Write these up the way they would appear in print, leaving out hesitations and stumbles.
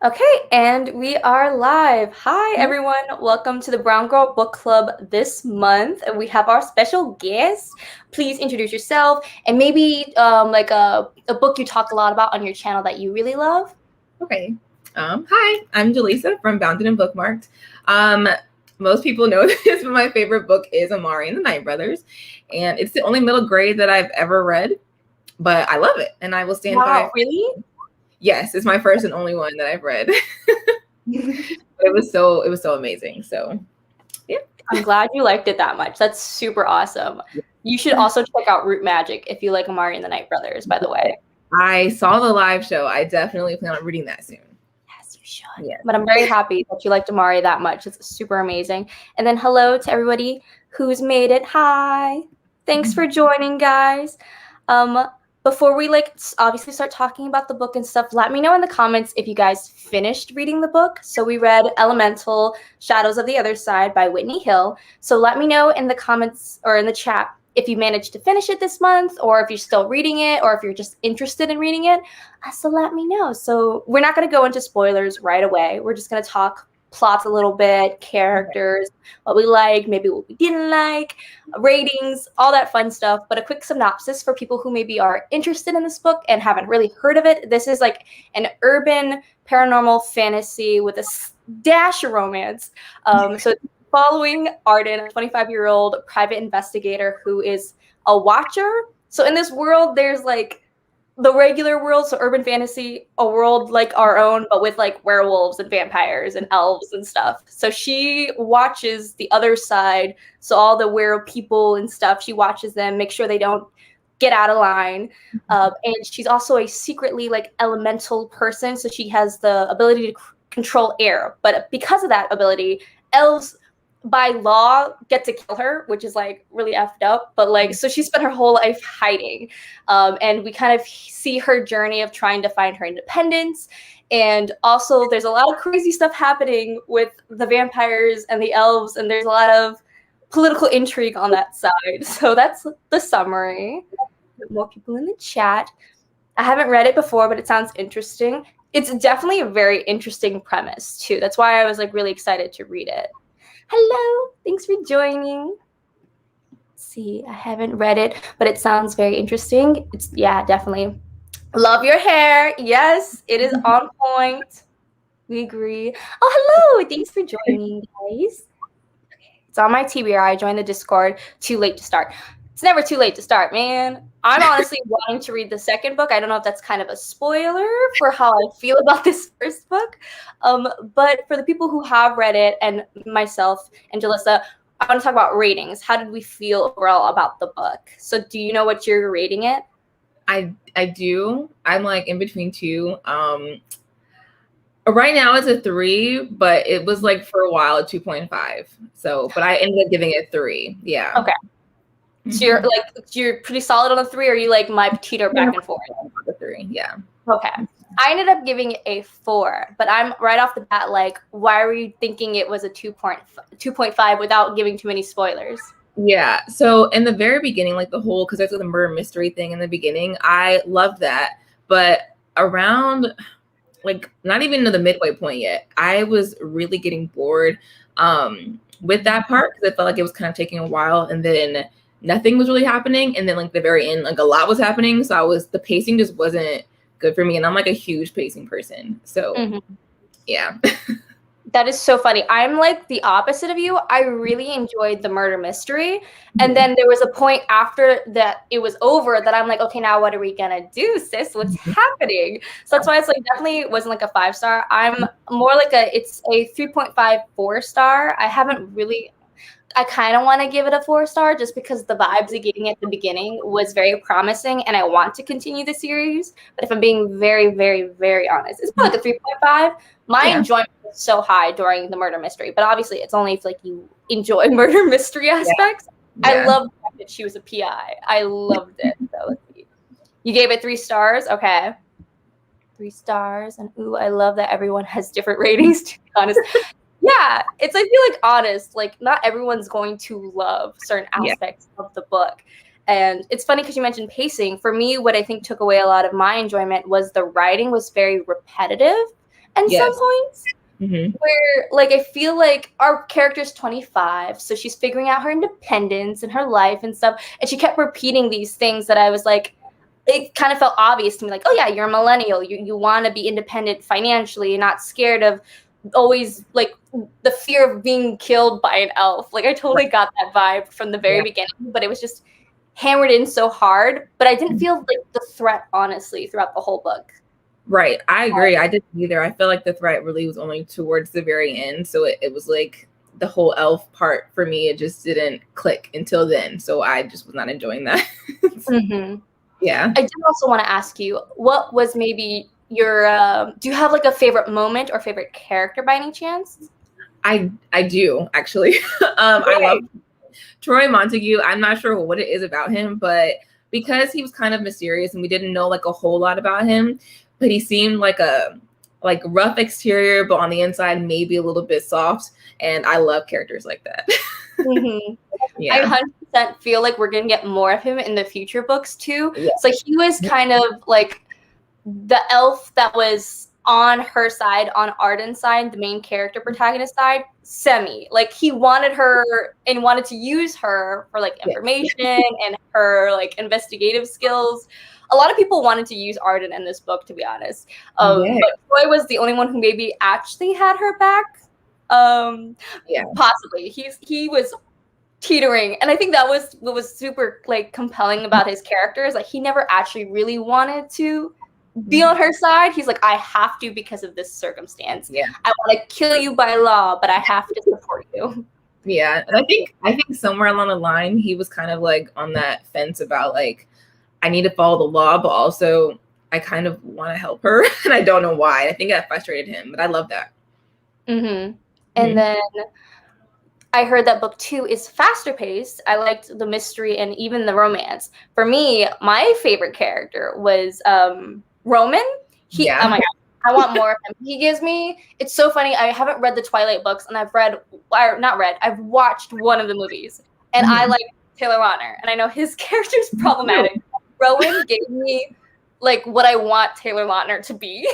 Okay, and we are live. Hi, everyone. Welcome to the Brown Girl Book Club this month. And we have our special guest. Please introduce yourself and maybe like a book you talk a lot about on your channel that you really love. Okay. Hi, I'm Jaleesa from Bounded and Bookmarked. Most people know this, but my favorite book is Amari and the Night Brothers. And it's the only middle grade that I've ever read, but I love it. And I will stand by Wow, really? Yes, it's my first and only one that I've read. It was so amazing. So yeah. I'm glad you liked it that much. That's super awesome. You should also check out Root Magic if you like Amari and the Night Brothers, by the way. I saw the live show. I definitely plan on reading that soon. Yes, you should. Yeah. But I'm very happy that you liked Amari that much. It's super amazing. And then hello to everybody who's made it. Hi. Thanks for joining, guys. Before we obviously start talking about the book and stuff, let me know in the comments if you guys finished reading the book. So we read Elemental Shadows of the Otherside by Whitney Hill. So let me know in the comments or in the chat if you managed to finish it this month, or if you're still reading it, or if you're just interested in reading it. So let me know. So we're not going to go into spoilers right away. We're just going to talk plots a little bit, characters, what we like, maybe what we didn't like, ratings, all that fun stuff. But a quick synopsis for people who maybe are interested in this book and haven't really heard of it. This is like an urban paranormal fantasy with a dash of romance. So following Arden, a 25-year-old private investigator who is a watcher. So in this world, there's like the regular world, so urban fantasy, a world like our own, but with like werewolves and vampires and elves and stuff. So she watches the other side. So all the were people and stuff, she watches them, make sure they don't get out of line. And she's also a secretly like elemental person. So she has the ability to control air. But because of that ability, elves by law get to kill her, which is like really effed up. But like, so she spent her whole life hiding. And we kind of see her journey of trying to find her independence. And also there's a lot of crazy stuff happening with the vampires and the elves. And there's a lot of political intrigue on that side. So that's the summary. More people in the chat. I haven't read it before, but it sounds interesting. It's definitely a very interesting premise too. That's why I was like really excited to read it. Hello, thanks for joining. Let's see, I haven't read it, but it sounds very interesting. Yeah, definitely. Love your hair. Yes, it is on point. We agree. Oh, hello. Thanks for joining, guys. Okay, it's on my TBR. I joined the Discord. Too late to start. It's never too late to start, man. I'm honestly wanting to read the second book. I don't know if that's kind of a spoiler for how I feel about this first book. But for the people who have read it, and myself and Jalissa, I want to talk about ratings. How did we feel overall about the book? So do you know what you're rating it? I do. I'm like in between two. Right now it's a 3, but it was like for a while a 2.5. So, but I ended up giving it 3. Yeah. Okay. So you're pretty solid on the 3, or you like my teeter back and forth? The 3, yeah. Okay. I ended up giving it a 4, but I'm right off the bat like, why were you thinking it was a 2.5 without giving too many spoilers? Yeah. So in the very beginning, like because there's the murder mystery thing in the beginning, I loved that. But around like not even to the midway point yet, I was really getting bored with that part because I felt like it was kind of taking a while, and then nothing was really happening, and then like the very end, like a lot was happening. So the pacing just wasn't good for me, and I'm like a huge pacing person. So yeah. That is so funny. I'm like the opposite of you. I really enjoyed the murder mystery. And then there was a point after that it was over that I'm like, okay, now what are we gonna do, sis? What's happening? So that's why it's like definitely wasn't like a 5-star. I'm more like it's a 3.5 4-star. I kind of want to give it a 4-star just because the vibes it gave me at the beginning was very promising and I want to continue the series. But if I'm being very, very, very honest, it's probably like a 3.5. My enjoyment was so high during the murder mystery, but obviously it's only if like you enjoy murder mystery aspects. Yeah. I loved the fact that she was a PI. I loved it. So let's see. You gave it 3 stars? Okay. 3 stars. And ooh, I love that everyone has different ratings, to be honest. Yeah, I feel like honest, like not everyone's going to love certain aspects of the book. And it's funny because you mentioned pacing. For me, what I think took away a lot of my enjoyment was the writing was very repetitive. and some points. Mm-hmm. Where, like, I feel like our character's 25, so she's figuring out her independence and her life and stuff, and she kept repeating these things that I was like, it kind of felt obvious to me, like, oh yeah, you're a millennial, you want to be independent financially, not scared of always, like, the fear of being killed by an elf. Like, I totally got that vibe from the very beginning, but it was just hammered in so hard, but I didn't feel like the threat, honestly, throughout the whole book. Right. I agree. I didn't either. I feel like the threat really was only towards the very end. So it was like the whole elf part for me, it just didn't click until then. So I just was not enjoying that. Yeah. I did also want to ask you, what was maybe your, do you have like a favorite moment or favorite character by any chance? I do, actually. I love Troy Montague. I'm not sure what it is about him, but because he was kind of mysterious and we didn't know like a whole lot about him, but he seemed like a rough exterior, but on the inside maybe a little bit soft. And I love characters like that. Yeah. I 100% feel like we're gonna get more of him in the future books too. So he was kind of like the elf that was on her side, on Arden's side, the main character protagonist side, semi. Like, he wanted her and wanted to use her for like information and her like investigative skills. A lot of people wanted to use Arden in this book, to be honest. But Troy was the only one who maybe actually had her back. Possibly. He was teetering, and I think that was what was super like compelling about his character, is like he never actually really wanted to be on her side. He's like, I have to because of this circumstance. I want to kill you by law, but I have to support you. And I think somewhere along the line he was kind of like on that fence about like, I need to follow the law, but also I kind of want to help her, and I don't know why. I think that frustrated him, but I love that. And then I heard that book 2 is faster paced. I liked the mystery and even the romance. For me, my favorite character was Roman. Oh my god, I want more of him. He gives me, it's so funny, I haven't read the Twilight books, and I've watched one of the movies, and I like Taylor Lautner, and I know his character's problematic. Rowan gave me like what I want Taylor Lautner to be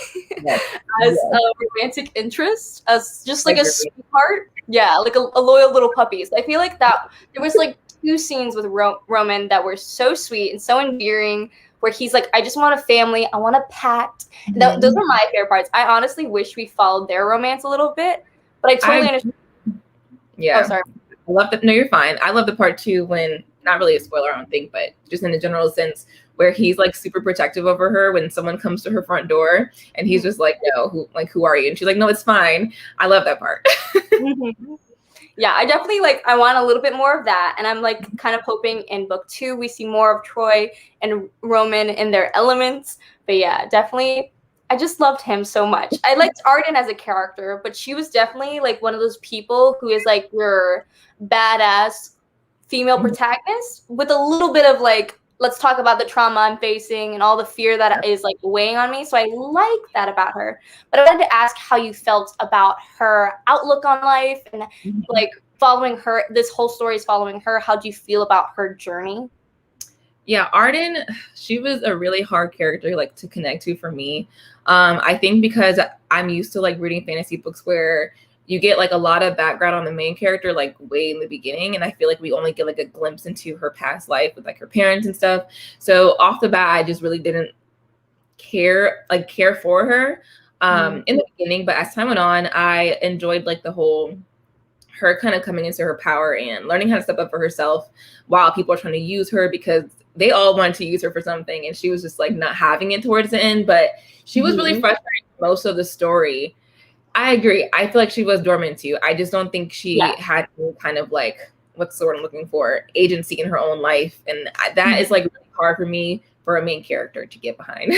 as a romantic interest, as just like a sweetheart. Like a loyal little puppy. So I feel like that there was like 2 scenes with Roman that were so sweet and so endearing, where he's like, I just want a family, I want a pet. Those are my favorite parts. I honestly wish we followed their romance a little bit, but I totally understand. Oh, sorry. I love that. No, you're fine. I love the part 2 when, not really a spoiler, I don't think, but just in a general sense, where he's like super protective over her when someone comes to her front door, and he's just like, no, who are you? And she's like, no, it's fine. I love that part. Yeah, I definitely I want a little bit more of that. And I'm like kind of hoping in book 2 we see more of Troy and Roman in their elements. But yeah, definitely, I just loved him so much. I liked Arden as a character, but she was definitely like one of those people who is like your badass female protagonist with a little bit of like, let's talk about the trauma I'm facing and all the fear that is like weighing on me. So I like that about her. But I wanted to ask how you felt about her outlook on life and like following her. This whole story is following her. How do you feel about her journey? Yeah, Arden, she was a really hard character like to connect to for me. I think because I'm used to like reading fantasy books where you get like a lot of background on the main character like way in the beginning, and I feel like we only get like a glimpse into her past life with like her parents and stuff. So off the bat, I just really didn't care for her in the beginning, but as time went on, I enjoyed like the whole her kind of coming into her power and learning how to step up for herself while people are trying to use her, because they all wanted to use her for something and she was just like not having it towards the end. But she was really frustrating most of the story. I agree. I feel like she was dormant too. I just don't think she had any kind of like, what's the word I'm looking for, agency in her own life. And that is like really hard for me for a main character to get behind.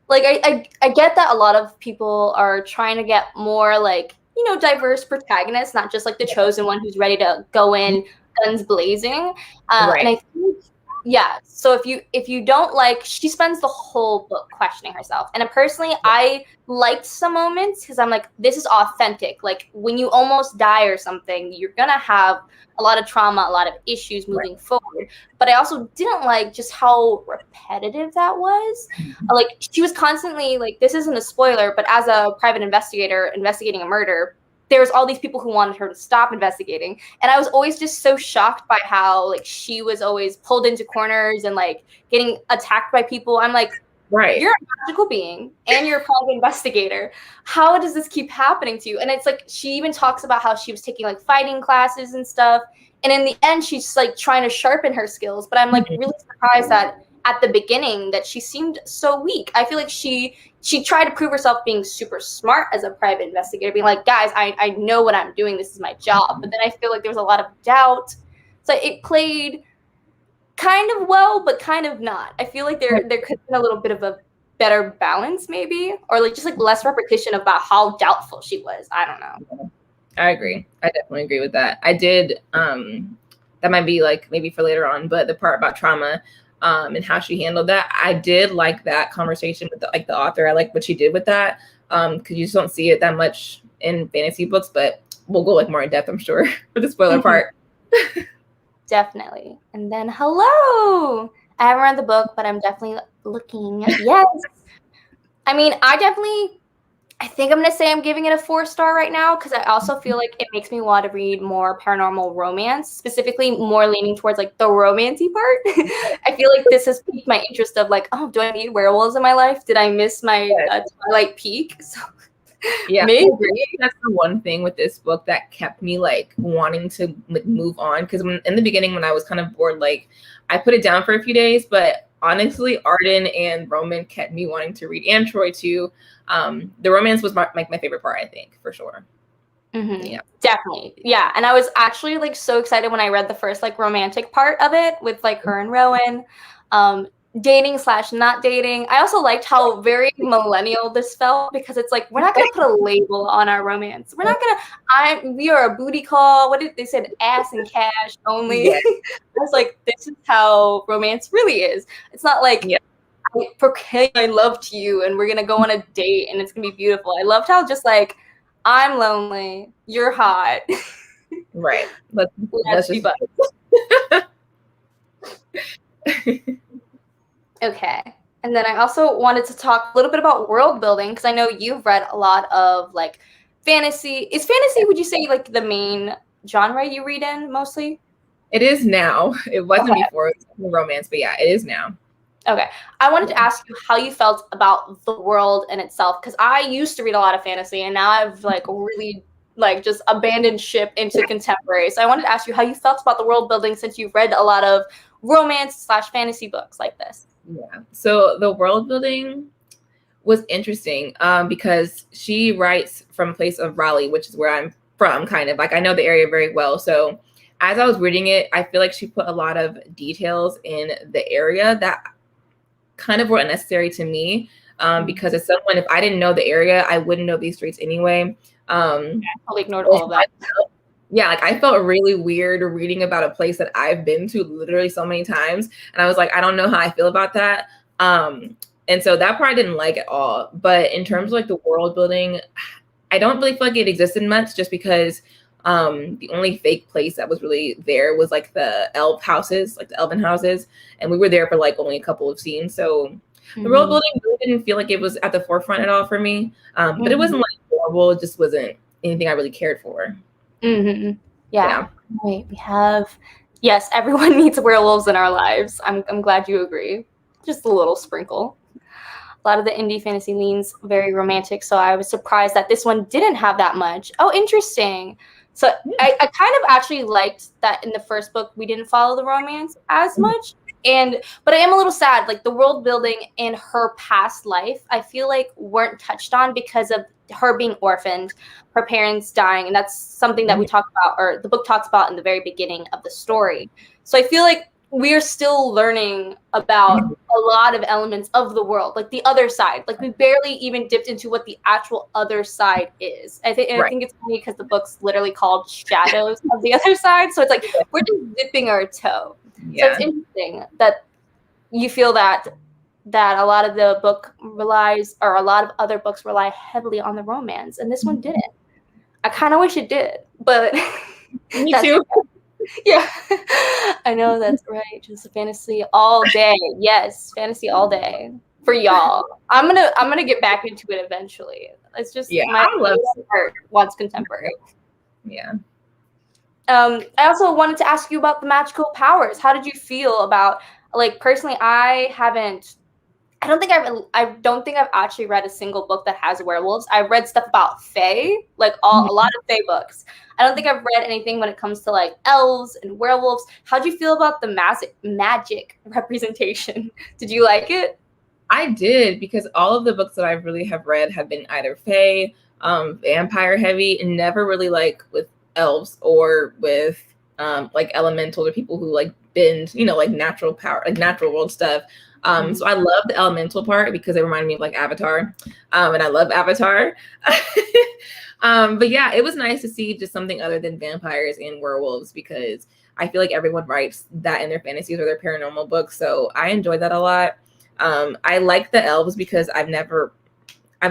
Like I get that a lot of people are trying to get more like, you know, diverse protagonists, not just like the chosen one who's ready to go in guns blazing. And I think Yeah. So if you don't like, she spends the whole book questioning herself. And personally, I liked some moments because I'm like, this is authentic. Like when you almost die or something, you're gonna have a lot of trauma, a lot of issues moving forward. But I also didn't like just how repetitive that was. Like she was constantly like, this isn't a spoiler, but as a private investigator investigating a murder, there's all these people who wanted her to stop investigating, and I was always just so shocked by how like she was always pulled into corners and like getting attacked by people. I'm like, you're a magical being and you're a private investigator. How does this keep happening to you? And it's like she even talks about how she was taking like fighting classes and stuff, and in the end she's like trying to sharpen her skills. But I'm like really surprised that at the beginning that she seemed so weak. I feel like she tried to prove herself being super smart as a private investigator, being like, guys, I know what I'm doing. This is my job. But then I feel like there was a lot of doubt. So it played kind of well, but kind of not. I feel like there could have been a little bit of a better balance maybe, or like just like less repetition about how doubtful she was. I don't know. I agree. I definitely agree with that. I did, that might be like maybe for later on, but the part about trauma, and how she handled that, I did like that conversation with the author. I like what she did with that, because you just don't see it that much in fantasy books. But we'll go like more in depth, I'm sure, for the spoiler part. Definitely. And then hello. I haven't read the book, but I'm definitely looking. Yes. I mean, I think I'm going to say I'm giving it a 4-star right now because I also feel like it makes me want to read more paranormal romance, specifically more leaning towards like the romancy part. I feel like this has piqued my interest of like, oh, do I need werewolves in my life? Did I miss my Twilight peak? So yeah, maybe that's the one thing with this book that kept me like wanting to like, move on. Because in the beginning, when I was kind of bored, like I put it down for a few days, but honestly, Arden and Roman kept me wanting to read, and Troy too. The romance was my favorite part, I think, for sure. Yeah, definitely. Yeah, and I was actually like so excited when I read the first like romantic part of it with like her and Rowan, dating / not dating. I also liked how very millennial this felt because it's like we're not gonna put a label on our romance. We're not gonna. We are a booty call. What did they said? Ass and cash only. I was like, this is how romance really is. It's not like. I proclaim my love to you and we're gonna go on a date and it's gonna be beautiful. I loved how just like I'm lonely, you're hot. Right. Let's be just Okay. And then I also wanted to talk a little bit about world building because I know you've read a lot of like fantasy. Is fantasy, would you say, like the main genre you read in mostly? It is now. It wasn't before. It was romance, but yeah, it is now. Okay. I wanted to ask you how you felt about the world in itself, because I used to read a lot of fantasy and now I've like really like just abandoned ship into contemporary. So I wanted to ask you how you felt about the world building since you've read a lot of romance / fantasy books like this. Yeah. So the world building was interesting because she writes from a place of Raleigh, which is where I'm from, kind of. Like I know the area very well. So as I was reading it, I feel like she put a lot of details in the area that kind of were unnecessary to me, because as someone, if I didn't know the area, I wouldn't know these streets anyway. I ignored all of that. Yeah, like I felt really weird reading about a place that I've been to literally so many times, and I was like, I don't know how I feel about that. And so that part I didn't like at all. But in terms of like the world building, I don't really feel like it existed much, just because the only fake place that was really there was like the elf houses, like the elven houses, and we were there for like only a couple of scenes. So the world building really didn't feel like it was at the forefront at all for me. But it wasn't like horrible. It just wasn't anything I really cared for. Yeah. Wait, we have yes, everyone needs werewolves in our lives. I'm glad you agree. Just a little sprinkle. A lot of the indie fantasy leans very romantic, so I was surprised that this one didn't have that much. Oh, interesting. So I kind of actually liked that in the first book we didn't follow the romance as much. But I am a little sad, like the world building in her past life, I feel like weren't touched on because of her being orphaned, her parents dying, and that's something that we talk about, or the book talks about in the very beginning of the story. So I feel like we are still learning about a lot of elements of the world, like the other side. Like we barely even dipped into what the actual other side is. I think it's funny because the book's literally called Shadows of the Other Side. So it's like we're just dipping our toe. So it's interesting that you feel that a lot of the book relies, or a lot of other books rely heavily on the romance, and this one didn't. I kind of wish it did, but me too. Yeah, I know, that's right. Just fantasy all day. Yes, fantasy all day for y'all. I'm gonna get back into it eventually. It's just my heart wants contemporary. Yeah. I also wanted to ask you about the magical powers. How did you feel about, like, personally? I don't think I've actually read a single book that has werewolves. I've read stuff about fae, like a lot of fae books. I don't think I've read anything when it comes to like elves and werewolves. How do you feel about the magic representation? Did you like it? I did, because all of the books that I really have read have been either fae, vampire heavy, and never really like with elves or with like elementals or people who like bend, like natural power, like natural world stuff. So I love the elemental part because it reminded me of like Avatar, and I love Avatar. But yeah, it was nice to see just something other than vampires and werewolves, because I feel like everyone writes that in their fantasies or their paranormal books. So I enjoyed that a lot. I like the elves because I've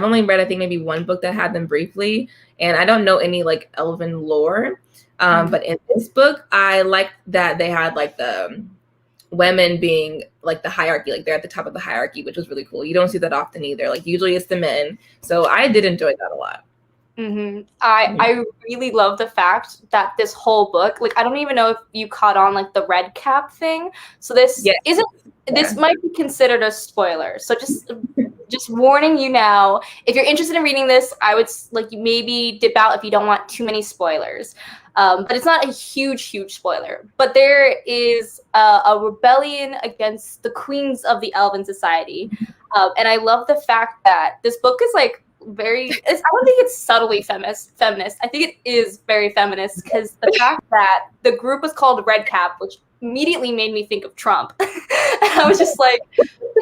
only read, I think, maybe one book that had them briefly, and I don't know any like elven lore. But in this book, I like that they had like the women being like the hierarchy, like they're at the top of the hierarchy, which was really cool. You don't see that often either. Like usually it's the men. So I did enjoy that a lot. I really love the fact that this whole book, like, I don't even know if you caught on like the red cap thing. So this this might be considered a spoiler. So just warning you now, if you're interested in reading this, I would like you maybe dip out if you don't want too many spoilers. But it's not a huge spoiler. But there is a rebellion against the queens of the Elven Society, and I love the fact that this book is like I don't think it's subtly feminist. I think it is very feminist, because the fact that the group was called Red Cap, which immediately made me think of Trump. And I was just like,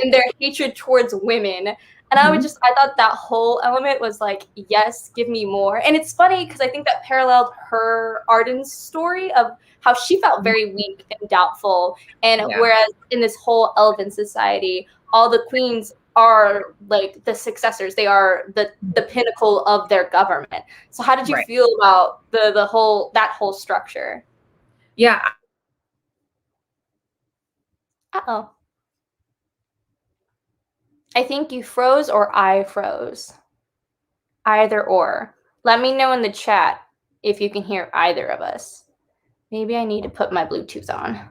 in their hatred towards women. And I thought that whole element was like, yes, give me more. And it's funny because I think that paralleled her Arden's story of how she felt very weak and doubtful. And whereas in this whole Elven society, all the queens are like the successors. They are the pinnacle of their government. So how did you feel about that whole structure? Yeah. Uh-oh. I think you froze or I froze. Either or. Let me know in the chat if you can hear either of us. Maybe I need to put my Bluetooth on.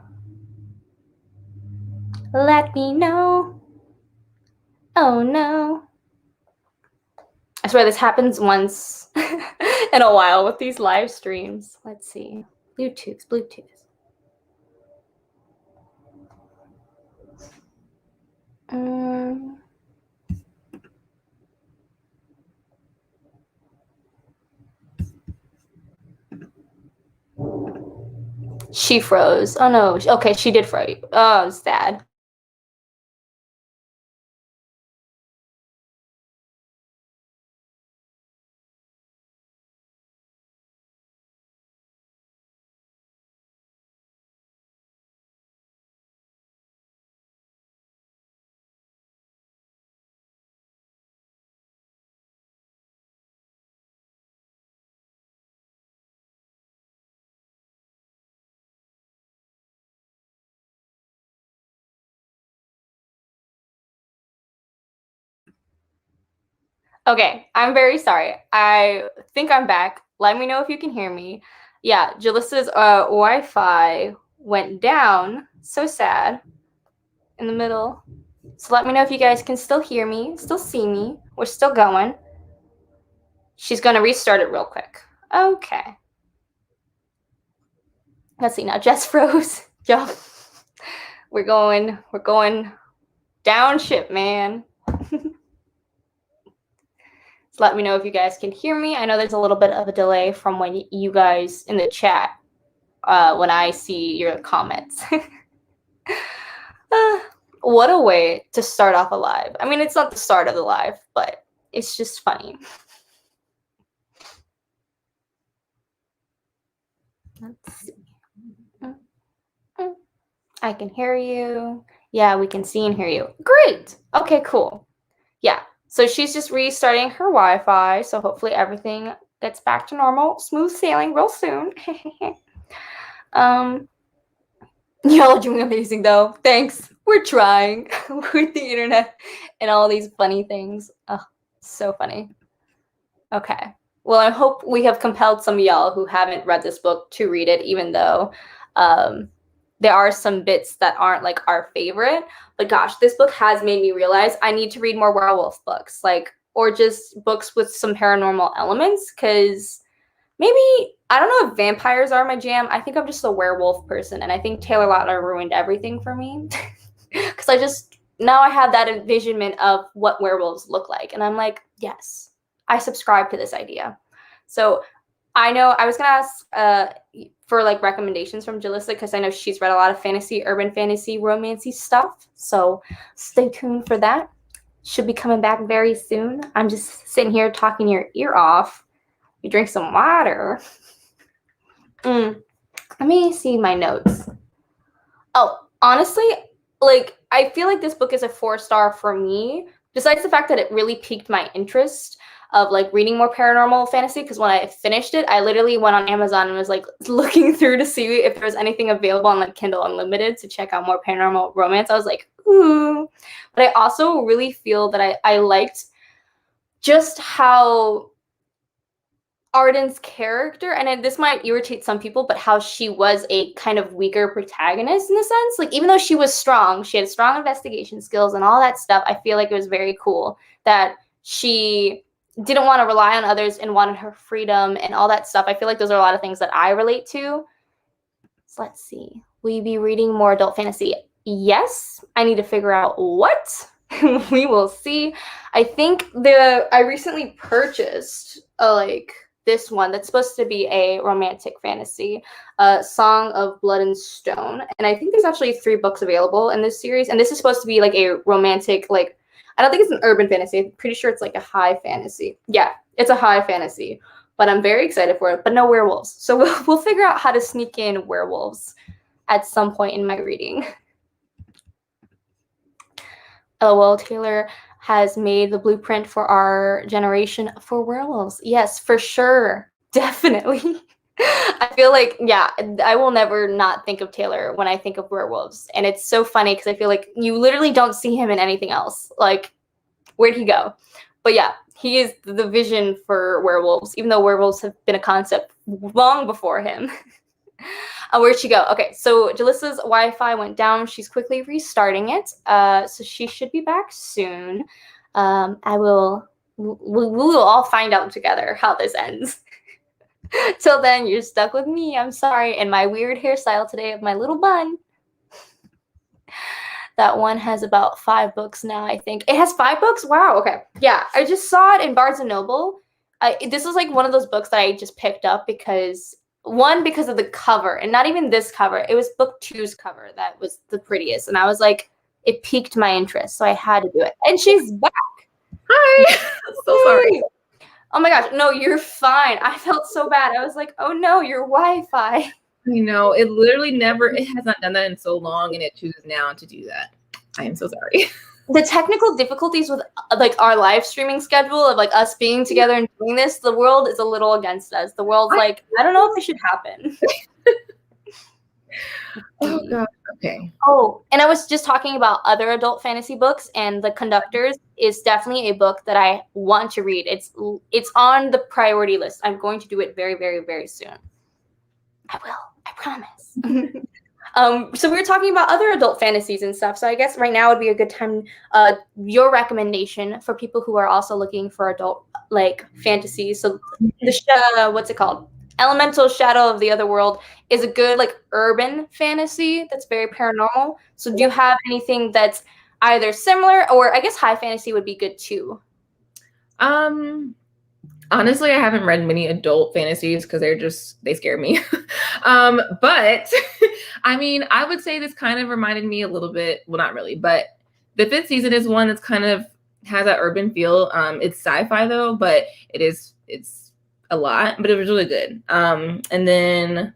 Let me know. Oh no. I swear this happens once in a while with these live streams. Let's see. Bluetooth. She froze. Oh no. Okay, she did froze. Oh, sad. Okay, I'm very sorry. I think I'm back. Let me know if you can hear me. Yeah, Jalissa's Wi-Fi went down. So sad. In the middle. So let me know if you guys can still hear me, still see me. We're still going. She's going to restart it real quick. Okay. Let's see now. Jess froze. Yo. We're going down ship, man. So let me know if you guys can hear me. I know there's a little bit of a delay from when you guys in the chat, when I see your comments. What a way to start off a live. I mean, it's not the start of the live, but it's just funny. Let's see. I can hear you. Yeah, we can see and hear you. Great. Okay, cool. Yeah. So she's just restarting her Wi-Fi. So hopefully everything gets back to normal. Smooth sailing real soon. Y'all are doing amazing though. Thanks. We're trying with the internet and all these funny things. Oh, so funny. Okay. Well, I hope we have compelled some of y'all who haven't read this book to read it, even though there are some bits that aren't like our favorite. But gosh, this book has made me realize I need to read more werewolf books, like, or just books with some paranormal elements, because maybe, I don't know if vampires are my jam. I think I'm just a werewolf person, and I think Taylor Lautner ruined everything for me. Because now I have that envisionment of what werewolves look like, and I'm like, yes, I subscribe to this idea. So I know I was going to ask for like recommendations from Jalissa, because I know she's read a lot of fantasy, urban fantasy, romancy stuff. So stay tuned for that. Should be coming back very soon. I'm just sitting here talking your ear off. You drink some water. Let me see my notes. Oh, honestly, like, I feel like this book is a 4-star for me, besides the fact that it really piqued my interest of like reading more paranormal fantasy, because when I finished it, I literally went on Amazon and was like looking through to see if there was anything available on like Kindle Unlimited to check out more paranormal romance. I was like, ooh. But I also really feel that I liked just how Arden's character, and this might irritate some people, but how she was a kind of weaker protagonist in a sense. Like, even though she was strong, she had strong investigation skills and all that stuff, I feel like it was very cool that she didn't want to rely on others and wanted her freedom and all that stuff. I feel like those are a lot of things that I relate to. So let's see. Will you be reading more adult fantasy? Yes. I need to figure out what. We will see. I think I recently purchased this one that's supposed to be a romantic fantasy, Song of Blood and Stone. And I think there's actually 3 books available in this series. And this is supposed to be like a romantic, like, I don't think it's an urban fantasy. I'm pretty sure it's like a high fantasy. Yeah, it's a high fantasy. But I'm very excited for it. But no werewolves. So we'll figure out how to sneak in werewolves at some point in my reading. LOL, Taylor has made the blueprint for our generation for werewolves. Yes, for sure. Definitely. I feel like, yeah, I will never not think of Taylor when I think of werewolves. And it's so funny because I feel like you literally don't see him in anything else. Like, where'd he go? But yeah, he is the vision for werewolves, even though werewolves have been a concept long before him. Where'd she go? Okay, so Jalissa's Wi-Fi went down. She's quickly restarting it. So she should be back soon. We will all find out together how this ends. Till then, you're stuck with me. I'm sorry. And my weird hairstyle today of my little bun. That one has about 5 books now, I think. It has 5 books? Wow, okay. Yeah, I just saw it in Barnes & Noble. This is like one of those books that I just picked up because of the cover, and not even this cover. It was book 2's cover that was the prettiest. And I was like, it piqued my interest, so I had to do it. And she's back. Hi. So sorry. Oh my gosh. No, you're fine. I felt so bad. I was like, oh no, your Wi-Fi. I know. It literally it has not done that in so long, and it chooses now to do that. I am so sorry. The technical difficulties with like our live streaming schedule of like us being together and doing this, the world is a little against us. The world's like, I don't know if this should happen. Oh god. Okay. Oh, and I was just talking about other adult fantasy books, and The Conductors is definitely a book that I want to read. It's on the priority list. I'm going to do it very, very, very soon. I will. I promise. So we were talking about other adult fantasies and stuff. So I guess right now would be a good time. Your recommendation for people who are also looking for adult like fantasies. So what's it called? Elemental Shadow of the Otherworld is a good like urban fantasy that's very paranormal. So do you have anything that's either similar, or I guess high fantasy would be good too? Honestly, I haven't read many adult fantasies because they scare me. But I mean, I would say this kind of reminded me a little bit, well, not really, but the 5th season is one that's kind of has that urban feel. It's sci-fi though, but it's a lot, but it was really good. And then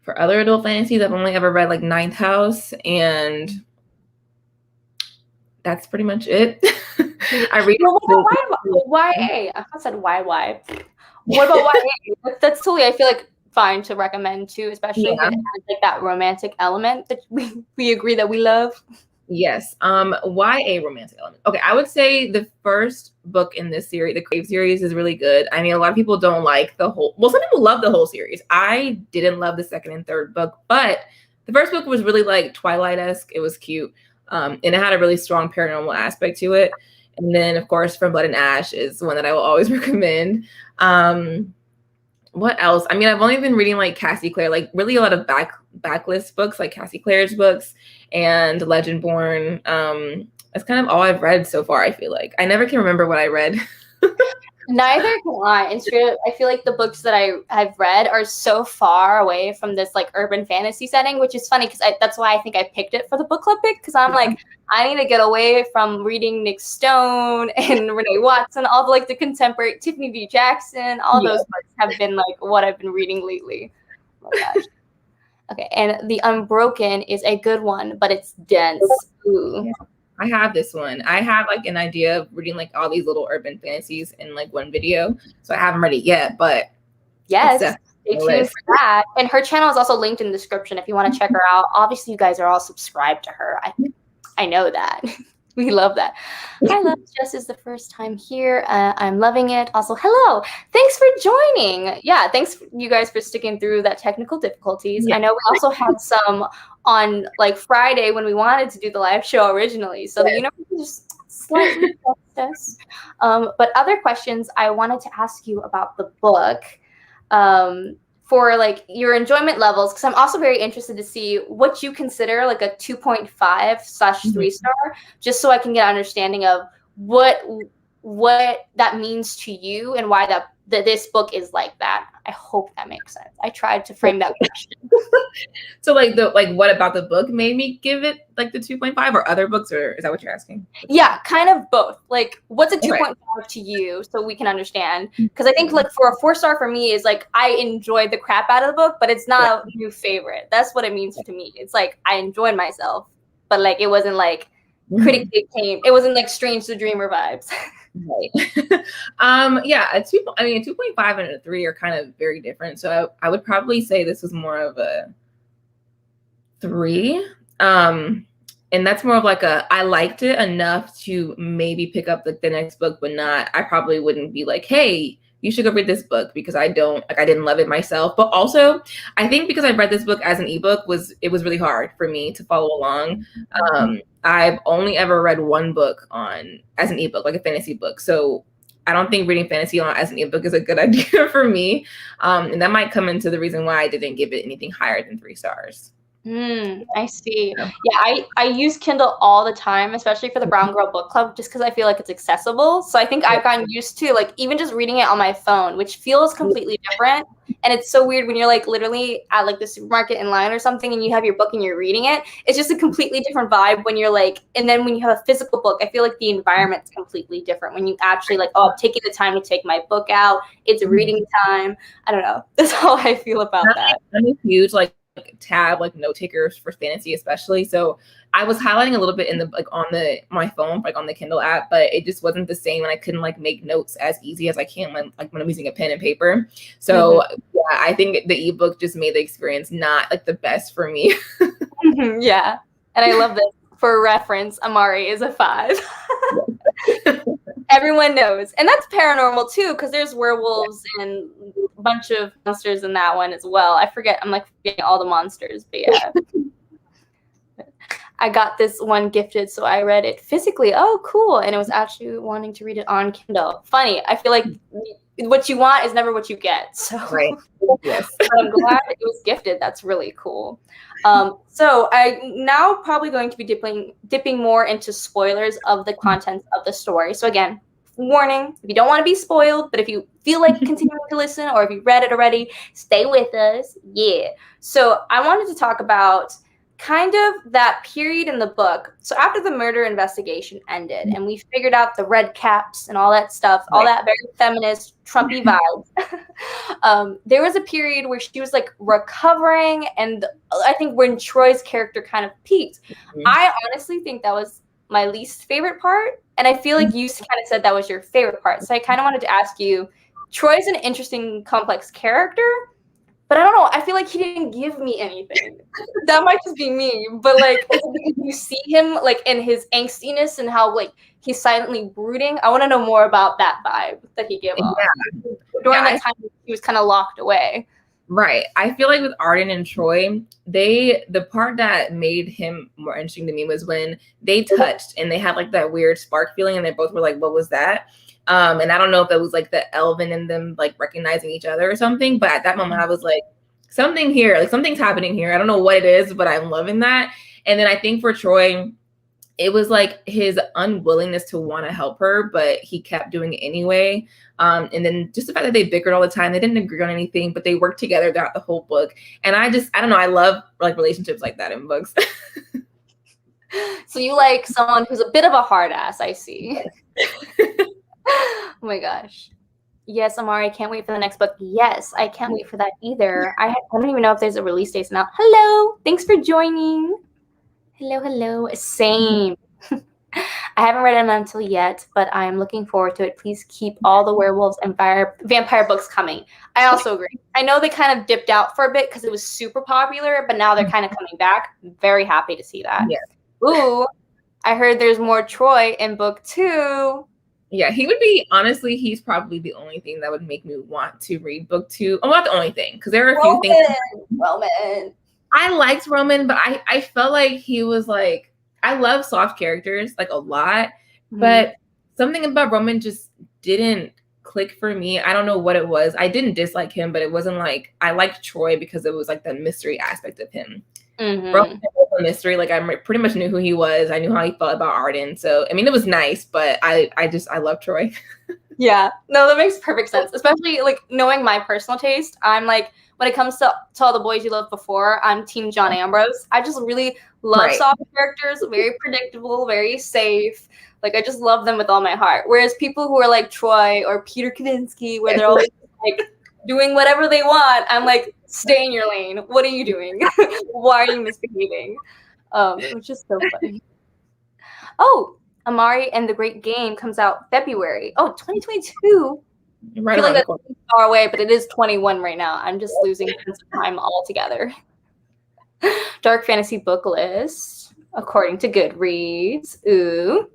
For other adult fantasies, I've only ever read like Ninth House, and that's pretty much it. I read. Well, YA. I said YY. What about YA? That's totally, I feel like, fine to recommend too, especially if it has like that romantic element that we agree that we love. Yes. YA romantic element. Okay, I would say the first book in this series, the Crave series, is really good. I mean, a lot of people don't like the whole. Well, some people love the whole series. I didn't love the second and third book, but the first book was really like Twilight-esque. It was cute, and it had a really strong paranormal aspect to it. And then, of course, From Blood and Ash is one that I will always recommend. What else? I mean, I've only been reading like Cassie Clare, like really a lot of backlist books, like Cassie Clare's books and Legendborn. That's kind of all I've read so far, I feel like. I never can remember what I read. Neither can I. And straight up, I feel like the books that I've read are so far away from this like urban fantasy setting, which is funny because that's why I think I picked it for the book club pick, because I'm like, I need to get away from reading Nick Stone and Renee Watson, all the like the contemporary Tiffany V. Jackson, all those books have been like what I've been reading lately. Oh my gosh. Okay, and The Unbroken is a good one, but it's dense. Ooh. Yeah. I have this one. I have like an idea of reading like all these little urban fantasies in like one video. So I haven't read it yet, but yes, stay tuned for that. And her channel is also linked in the description if you want to check her out. Obviously, you guys are all subscribed to her. I know that. We love that. Hi, love. Jess is the first time here. I'm loving it. Also, hello. Thanks for joining. Yeah, thanks you guys for sticking through that technical difficulties. Yeah. I know we also had some on like Friday when we wanted to do the live show originally. So the universe just slightly helped us. But other questions I wanted to ask you about the book. For like your enjoyment levels, because I'm also very interested to see what you consider like a 2.5/3 star, just so I can get an understanding of what that means to you and why that this book is like that. I hope that makes sense. I tried to frame that question. So like what about the book made me give it like the 2.5, or other books, or is that what you're asking? Yeah, kind of both. Like what's a 2.5 to you, so we can understand? Because I think like for a 4-star for me is like I enjoyed the crap out of the book, but it's not a new favorite. That's what it means to me. It's like I enjoyed myself, but like it wasn't like critically acclaimed. It wasn't like Strange the Dreamer vibes. Right. Yeah, a 2.5 and a 3 are kind of very different. So I would probably say this was more of a 3. And that's more of like I liked it enough to maybe pick up the next book, but not, I probably wouldn't be like, hey, you should go read this book, because I didn't love it myself. But also I think because I read this book as an ebook, it was really hard for me to follow along. I've only ever read one book as an ebook, like a fantasy book. So I don't think reading fantasy as an ebook is a good idea for me. And that might come into the reason why I didn't give it anything higher than 3 stars. I see. Yeah, I use Kindle all the time, especially for the Brown Girl Book Club, just because I feel like it's accessible. So I think I've gotten used to like even just reading it on my phone, which feels completely different. And it's so weird when you're like literally at like the supermarket in line or something and you have your book and you're reading it. It's just a completely different vibe when you're like, and then when you have a physical book, I feel like the environment's completely different when you actually like, oh, I'm taking the time to take my book out. It's reading time. I don't know. That's how I feel about that. I'm a huge tab note takers for fantasy, especially. So I was highlighting a little bit in the on my phone, on the Kindle app, but it just wasn't the same, and I couldn't make notes as easy as I can when I'm using a pen and paper. So yeah, I think the ebook just made the experience not the best for me. Yeah, and I love this. For reference, Amari is a 5. Everyone knows, and that's paranormal too, because there's werewolves and a bunch of monsters in that one as well. I forget, I'm forgetting all the monsters, but yeah. I got this one gifted, so I read it physically. Oh, cool. And it was actually wanting to read it on Kindle. Funny. I feel like what you want is never what you get. So right. Yes. I'm glad it was gifted. That's really cool. So I'm now probably going to be dipping more into spoilers of the contents of the story. So again, warning, if you don't want to be spoiled, but if you feel like continuing to listen, or if you read it already, stay with us. Yeah. So I wanted to talk about kind of that period in the book. So after the murder investigation ended and we figured out the red caps and all that stuff, all that very feminist, Trumpy vibes, there was a period where she was like recovering, and I think when Troy's character kind of peaked. I honestly think that was my least favorite part, and I feel like you kind of said that was your favorite part. So I kind of wanted to ask you, Troy's an interesting, complex character, but I don't know. I feel like he didn't give me anything. That might just be me, but like you see him like in his angstiness and how like he's silently brooding. I want to know more about that vibe that he gave off during that time. He was kind of locked away. Right. I feel like with Arden and Troy, the part that made him more interesting to me was when they touched and they had like that weird spark feeling, and they both were like, "What was that?" And I don't know if it was like the Elven in them like recognizing each other or something, but at that moment I was like, something here, like something's happening here. I don't know what it is, but I'm loving that. And then I think for Troy, it was like his unwillingness to want to help her, but he kept doing it anyway. And then just the fact that they bickered all the time, they didn't agree on anything, but they worked together throughout the whole book. And I don't know, I love like relationships like that in books. So you like someone who's a bit of a hard ass, I see. Oh my gosh. Yes, Amari, I can't wait for the next book. Yes, I can't wait for that either. I don't even know if there's a release date now. Hello, thanks for joining. Hello. Same. I haven't read Elemental yet, but I'm looking forward to it. Please keep all the werewolves and vampire books coming. I also agree. I know they kind of dipped out for a bit because it was super popular, but now they're kind of coming back. Very happy to see that. Yeah. Ooh, I heard there's more Troy in book 2. Yeah, he would be, honestly, he's probably the only thing that would make me want to read book 2. Oh, not the only thing, because there are a few things. Roman. I liked Roman, but I felt like he was like, I love soft characters like a lot, but something about Roman just didn't click for me. I don't know what it was. I didn't dislike him, but it wasn't like, I liked Troy because it was like the mystery aspect of him. Roman was a mystery. Like I pretty much knew who he was. I knew how he felt about Arden. So I mean, it was nice, but I love Troy. Yeah, no, that makes perfect sense. Especially like knowing my personal taste. I'm like, when it comes to all the boys you loved before, I'm Team John Ambrose. I just really love soft characters, very predictable, very safe. Like I just love them with all my heart. Whereas people who are like Troy or Peter Kavinsky, where they're always like doing whatever they want, I'm like, stay in your lane. What are you doing? Why are you misbehaving? It was just so funny. Oh, Amari and the Great Game comes out February. Oh, 2022. I feel like that's far away, but it is 21 right now. I'm just losing sense of time altogether. Dark fantasy book list, according to Goodreads. Ooh.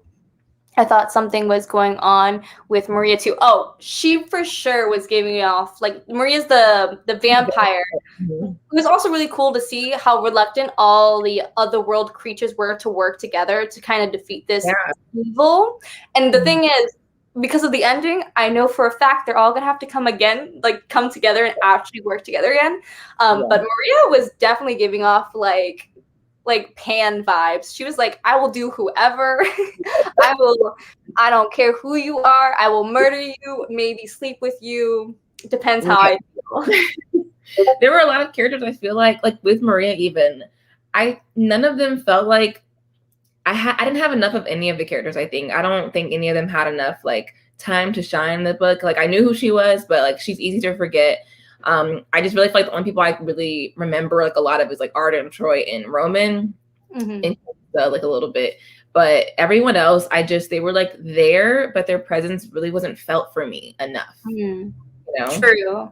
I thought something was going on with Maria too. Oh, she for sure was giving me off. Like Maria's the vampire. It was also really cool to see how reluctant all the other world creatures were to work together to kind of defeat this evil. And the thing is, because of the ending, I know for a fact they're all gonna have to come together and actually work together again. But Maria was definitely giving off like Pan vibes. She was like, I will do whoever. I don't care who you are. I will murder you, maybe sleep with you. Depends how I feel. There were a lot of characters I feel like with Maria even, none of them felt like I didn't have enough of any of the characters, I think. I don't think any of them had enough like time to shine in the book. Like I knew who she was, but like she's easy to forget. I just really feel like the only people I really remember like a lot of is like Arden, Troy, and Roman, and like a little bit. But everyone else, they were like there, but their presence really wasn't felt for me enough. You know? True.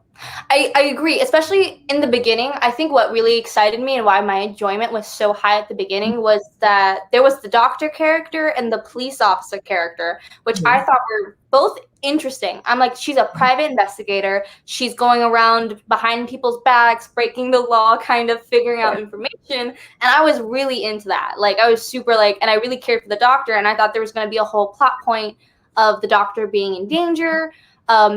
I agree, especially in the beginning. I think what really excited me and why my enjoyment was so high at the beginning was that there was the doctor character and the police officer character, which I thought were both interesting. I'm like, she's a private investigator. She's going around behind people's backs, breaking the law, kind of figuring out information. And I was really into that. Like, I was super and I really cared for the doctor. And I thought there was going to be a whole plot point of the doctor being in danger.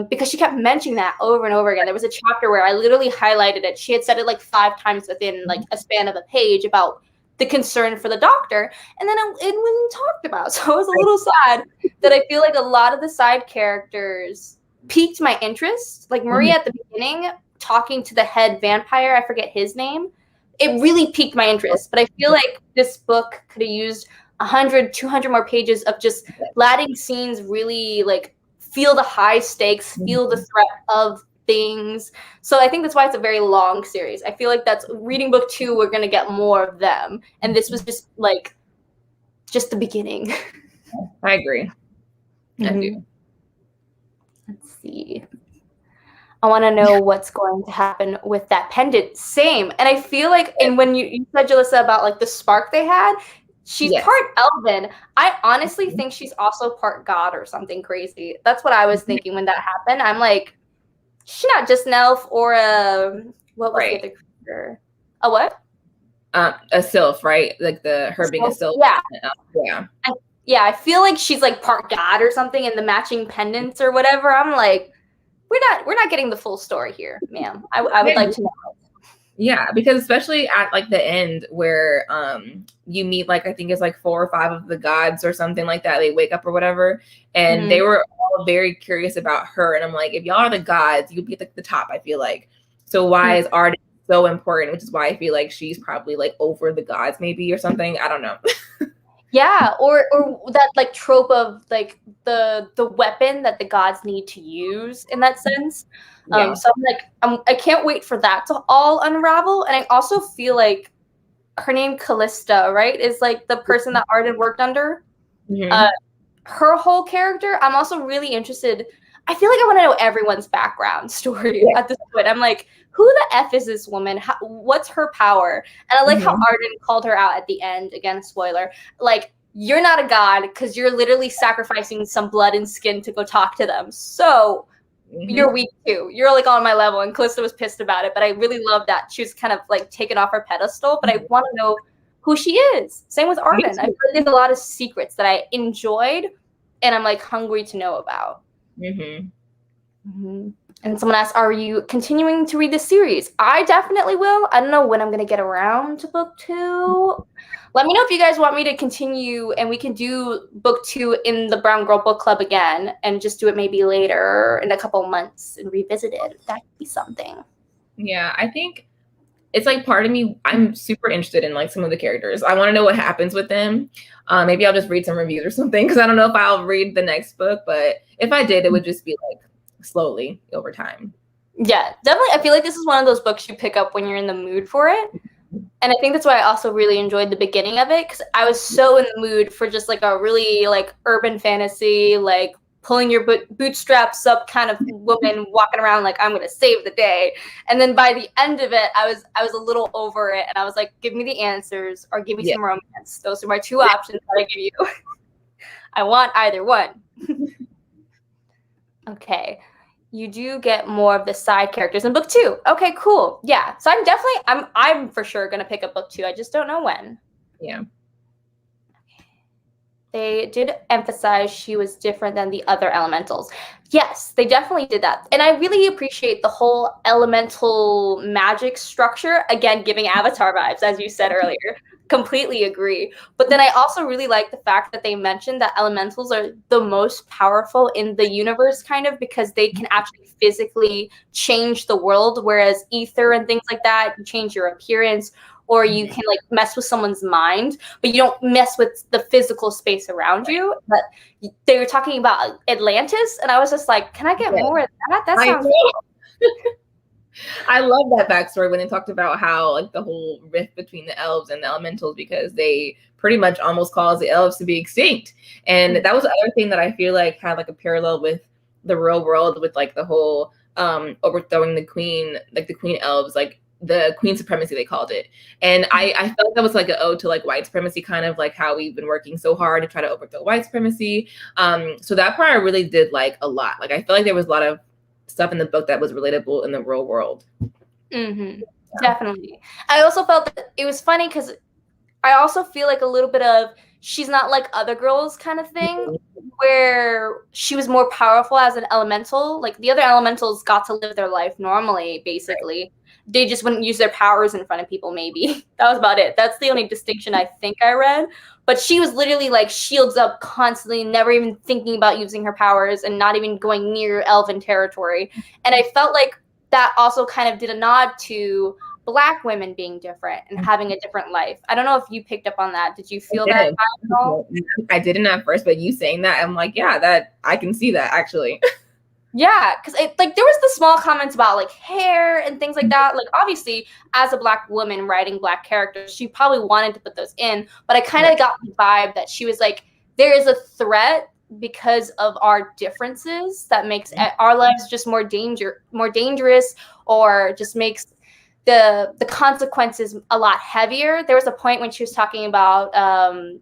Because she kept mentioning that over and over again. There was a chapter where I literally highlighted it. She had said it like 5 times within like a span of a page about the concern for the doctor, and then it wasn't talked about. So I was a little sad that I feel like a lot of the side characters piqued my interest. Like Maria at the beginning, talking to the head vampire, I forget his name. it really piqued my interest. But I feel like this book could have used 100, 200 more pages of just letting scenes really like feel the high stakes, feel the threat of things. So I think that's why it's a very long series. I feel like that's reading book 2, we're gonna get more of them, and this was just like just the beginning. I agree. I do. Let's see. I want to know what's going to happen with that pendant. Same. And I feel like, and when you said, Jalissa, about like the spark they had, she's part elven. I honestly think she's also part god or something crazy. That's what I was thinking when that happened. I'm like, she's not just an elf or a, what was the other creature? A what? A sylph, right? Like her being a sylph. Yeah. I feel like she's like part god or something, and the matching pendants or whatever. I'm like, we're not getting the full story here, ma'am. I would like to know. Yeah, because especially at like the end where you meet like I think it's like 4 or 5 of the gods or something like that. They wake up or whatever, and they were all very curious about her. And I'm like, if y'all are the gods, you'd be at the top. I feel like so. Why is Arden so important? Which is why I feel like she's probably like over the gods, maybe or something. I don't know. Yeah, or that like trope of like the weapon that the gods need to use in that sense. So I'm like, I can't wait for that to all unravel. And I also feel like her name Callista, right, is like the person that Arden worked under. Her whole character, I'm also really interested. I feel like I want to know everyone's background story at this point. I'm like, who the F is this woman? What's her power? And I like how Arden called her out at the end. Again, spoiler. Like, you're not a god because you're literally sacrificing some blood and skin to go talk to them. So you're weak too. You're like on my level. And Callista was pissed about it. But I really love that she was kind of like taken off her pedestal. But I want to know who she is. Same with Arden. I feel like there's a lot of secrets that I enjoyed and I'm like hungry to know about. And someone asked, are you continuing to read this series? I definitely will. I don't know when I'm going to get around to book 2. Let me know if you guys want me to continue and we can do book 2 in the Brown Girl Book Club again and just do it maybe later in a couple months and revisit it. That could be something. Yeah, I think it's like part of me, I'm super interested in like some of the characters. I want to know what happens with them. Maybe I'll just read some reviews or something because I don't know if I'll read the next book, but if I did, it would just be like slowly over time. Yeah, definitely. I feel like this is one of those books you pick up when you're in the mood for it. And I think that's why I also really enjoyed the beginning of it because I was so in the mood for just like a really like urban fantasy, like pulling your bootstraps up kind of woman walking around like I'm gonna save the day. And then by the end of it, I was a little over it, and I was like, give me the answers or give me some romance. Those are my 2 options that I give you. I want either one. Okay. You do get more of the side characters in book 2. Okay, cool. Yeah. So I'm for sure gonna pick up book 2. I just don't know when. Yeah. They did emphasize she was different than the other elementals. Yes, they definitely did that. And I really appreciate the whole elemental magic structure. Again, giving Avatar vibes, as you said earlier. Completely agree. But then I also really like the fact that they mentioned that elementals are the most powerful in the universe, kind of, because they can actually physically change the world, whereas ether and things like that, you change your appearance, or you can like mess with someone's mind, but you don't mess with the physical space around you. But they were talking about Atlantis, and I was just like, can I get more of that? That sounds cool. I love that backstory when they talked about how like the whole rift between the elves and the elementals, because they pretty much almost caused the elves to be extinct. And that was the other thing that I feel like had like a parallel with the real world, with like the whole overthrowing the queen, like the queen elves, like the queen supremacy, they called it. And I felt that was like an ode to like white supremacy, kind of like how we've been working so hard to try to overthrow white supremacy. So that part I really did like a lot. Like I feel like there was a lot of stuff in the book that was relatable in the real world. Definitely. I also felt that it was funny because I also feel like a little bit of she's not like other girls kind of thing, where she was more powerful as an elemental. Like the other elementals got to live their life normally, basically. They just wouldn't use their powers in front of people, maybe. That was about it. That's the only distinction I think I read. But she was literally like shields up constantly, never even thinking about using her powers and not even going near elven territory. And I felt like that also kind of did a nod to Black women being different and having a different life. I don't know if you picked up on that. Did you feel that at all? I didn't at first, but you saying that, I'm like, yeah, that I can see that actually. Yeah, because there was the small comments about like hair and things like that. Like obviously, as a Black woman writing Black characters, she probably wanted to put those in. But I kind of got the vibe that she was like, there is a threat because of our differences that makes our lives just more dangerous, or just makes the consequences a lot heavier. There was a point when she was talking about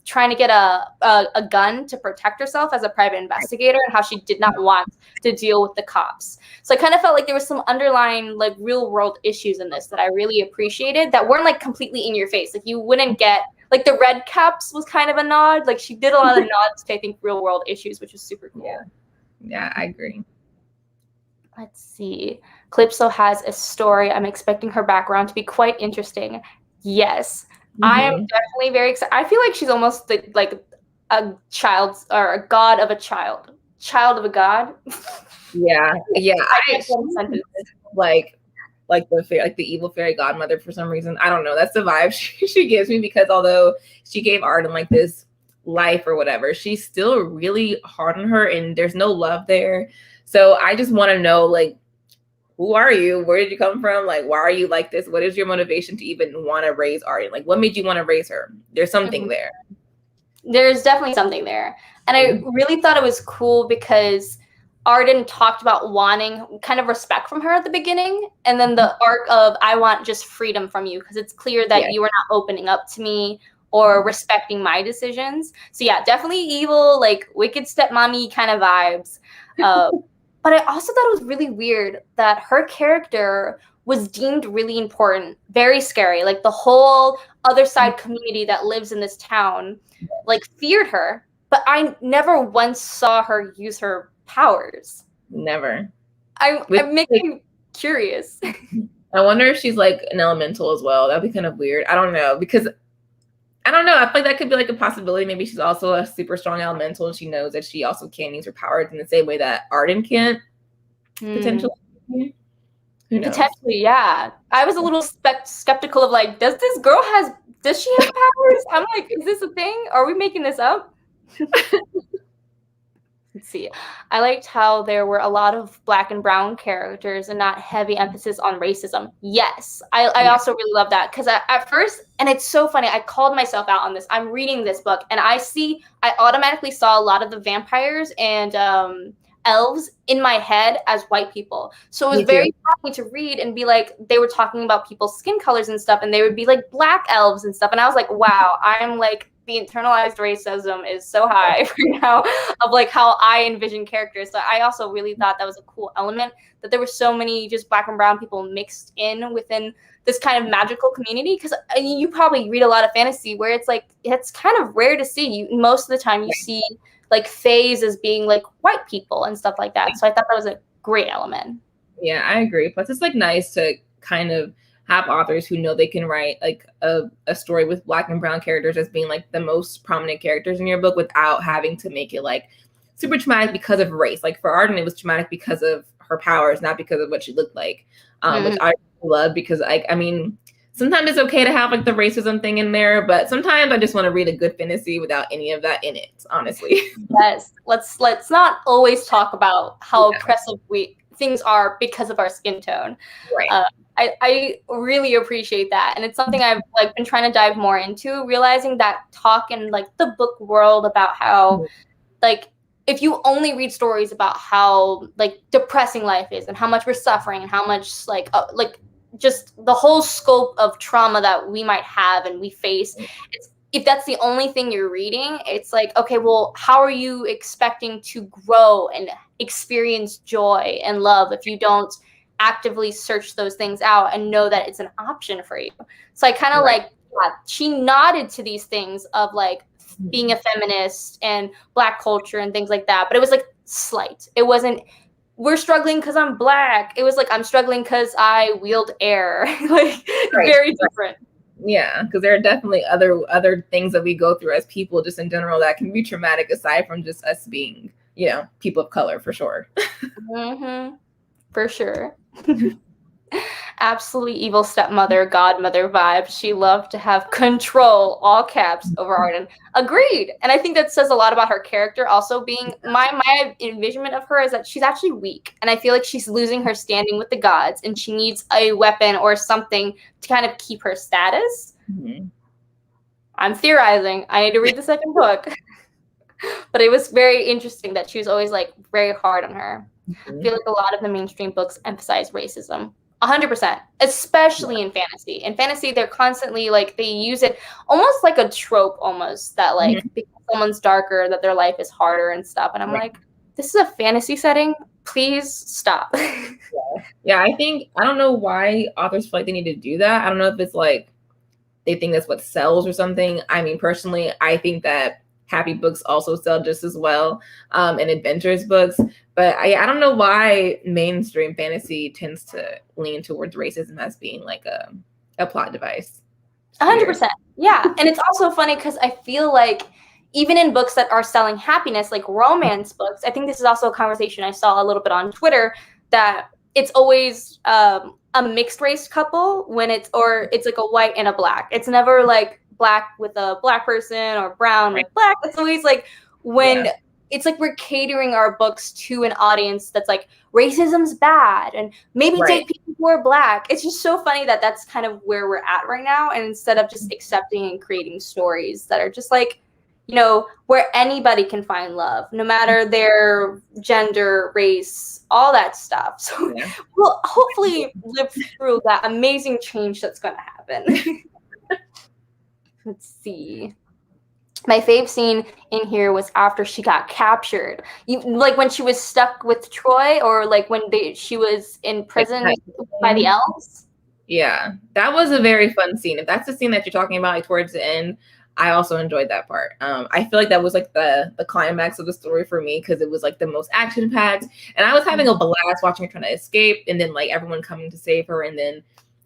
trying to get a gun to protect herself as a private investigator, and how she did not want to deal with the cops. So I kind of felt like there was some underlying like real world issues in this that I really appreciated, that weren't like completely in your face. Like you wouldn't get like the red caps was kind of a nod. Like she did a lot of nods to, I think, real world issues, which was super cool. Yeah, I agree. Let's see. Calypso has a story. I'm expecting her background to be quite interesting. Yes. I am definitely very excited. I feel like she's almost like a child, or a god of a child. Child of a god. Yeah. Like the evil fairy godmother for some reason. I don't know. That's the vibe she gives me, because although she gave Arden like this life or whatever, she's still really hard on her, and there's no love there. So I just want to know, like, who are you? Where did you come from? Like, why are you like this? What is your motivation to even want to raise Arden? Like, what made you want to raise her? There's something there. There's definitely something there. And I really thought it was cool because Arden talked about wanting kind of respect from her at the beginning. And then the arc of, I want just freedom from you, because it's clear that you are not opening up to me or respecting my decisions. So yeah, definitely evil, like wicked stepmommy kind of vibes. But I also thought it was really weird that her character was deemed really important, very scary. Like the whole Otherside community that lives in this town, like feared her. But I never once saw her use her powers. Never. I'm making curious. I wonder if she's like an elemental as well. That'd be kind of weird. I don't know, because I don't know. I feel like that could be like a possibility. Maybe she's also a super strong elemental, and she knows that she also can't use her powers in the same way that Arden can't. Potentially. Potentially, yeah. I was a little skeptical of like, does she have powers? I'm like, is this a thing? Are we making this up? Let's see. I liked how there were a lot of Black and brown characters and not heavy emphasis on racism. Yes. I also really love that, because at first, and it's so funny, I called myself out on this. I'm reading this book and I automatically saw a lot of the vampires and elves in my head as white people. So it was very funny to read and be like, they were talking about people's skin colors and stuff, and they would be like Black elves and stuff. And I was like, wow, I'm like, the internalized racism is so high right now of like how I envision characters. So I also really thought that was a cool element, that there were so many just Black and brown people mixed in within this kind of magical community. Because I mean, you probably read a lot of fantasy where it's like, it's kind of rare to see. Most of the time you see like fays as being like white people and stuff like that. So I thought that was a great element. Yeah, I agree. Plus it's like nice to kind of have authors who know they can write like a story with Black and brown characters as being like the most prominent characters in your book, without having to make it like super traumatic because of race. Like for Arden, it was traumatic because of her powers, not because of what she looked like. Which I love, because I mean, sometimes it's okay to have like the racism thing in there, but sometimes I just want to read a good fantasy without any of that in it, honestly. Yes. Let's not always talk about how oppressive things are because of our skin tone. Right. I really appreciate that. And it's something I've like been trying to dive more into, realizing that talk in like the book world about how like, if you only read stories about how like depressing life is and how much we're suffering and how much like just the whole scope of trauma that we might have and we face, if that's the only thing you're reading, it's like, okay, well, how are you expecting to grow and experience joy and love if you don't actively search those things out and know that it's an option for you? So I kind of like, she nodded to these things of like being a feminist and Black culture and things like that, but it was like slight. It wasn't, we're struggling because I'm Black. It was like, I'm struggling because I wield air. Like very different. Yeah, because there are definitely other things that we go through as people just in general that can be traumatic, aside from just us being, you know, people of color, for sure. For sure. Absolutely evil stepmother, godmother vibe. She loved to have control, all caps, over Arden. Agreed. And I think that says a lot about her character. Also, being my envisionment of her is that she's actually weak, and I feel like she's losing her standing with the gods, and she needs a weapon or something to kind of keep her status. Mm-hmm. I'm theorizing. I need to read the second book. But it was very interesting that she was always like very hard on her. Mm-hmm. I feel like a lot of the mainstream books emphasize racism. 100%, especially in fantasy. In fantasy, they're constantly like, they use it almost like a trope, almost that like because someone's darker, that their life is harder and stuff. And I'm like, this is a fantasy setting. Please stop. Yeah, I don't know why authors feel like they need to do that. I don't know if it's like they think that's what sells or something. I mean, personally, I think that happy books also sell just as well, and adventures books. But I don't know why mainstream fantasy tends to lean towards racism as being like a plot device. 100%. Yeah. And it's also funny because I feel like even in books that are selling happiness, like romance books, I think this is also a conversation I saw a little bit on Twitter, that it's always a mixed race couple when it's like a white and a black. It's never like black with a black person or brown with black. It's always like when it's like we're catering our books to an audience that's like, racism's bad and maybe date people who are black. It's just so funny that that's kind of where we're at right now. And instead of just accepting and creating stories that are just like, you know, where anybody can find love, no matter their gender, race, all that stuff. So we'll hopefully live through that amazing change that's going to happen. Let's see. My fave scene in here was after she got captured. Like when she was stuck with Troy, or like when she was in prison by the elves. Yeah, that was a very fun scene. If that's the scene that you're talking about, like towards the end, I also enjoyed that part. I feel like that was like the climax of the story for me, because it was like the most action packed, and I was having a blast watching her trying to escape, and then like everyone coming to save her, and then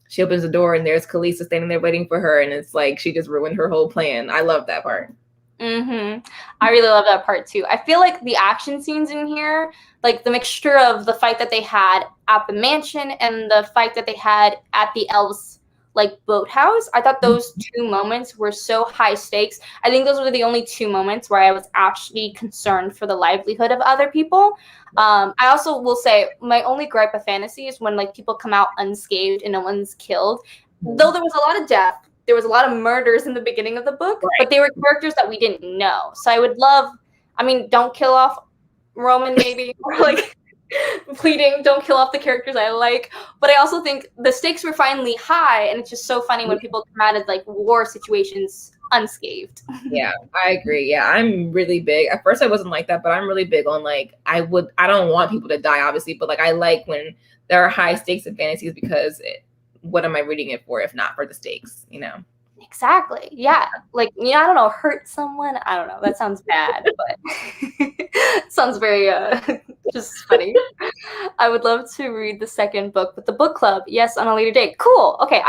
she opens the door and there's Khaleesi standing there waiting for her, and it's like she just ruined her whole plan. I love that part. I really love that part too. I feel like the action scenes in here, like the mixture of the fight that they had at the mansion and the fight that they had at the elves like boathouse, I thought those two moments were so high stakes. I think those were the only two moments where I was actually concerned for the livelihood of other people. I also will say my only gripe of fantasy is when like people come out unscathed and no one's killed. Though there was a lot of death, there was a lot of murders in the beginning of the book, but they were characters that we didn't know. So I would love, I mean, don't kill off Roman maybe, or like pleading, don't kill off the characters I like. But I also think the stakes were finally high, and it's just so funny when people come out of like war situations unscathed. Yeah, I agree. Yeah, I'm really big. At first I wasn't like that, but I'm really big on like, I don't want people to die, obviously, but like I like when there are high stakes in fantasies, because what am I reading it for if not for the stakes, you know? Exactly. Yeah. Like, you know, I don't know, hurt someone. I don't know. That sounds bad, but sounds very just funny. I would love to read the second book with the book club. Yes, on a later date. Cool. Okay,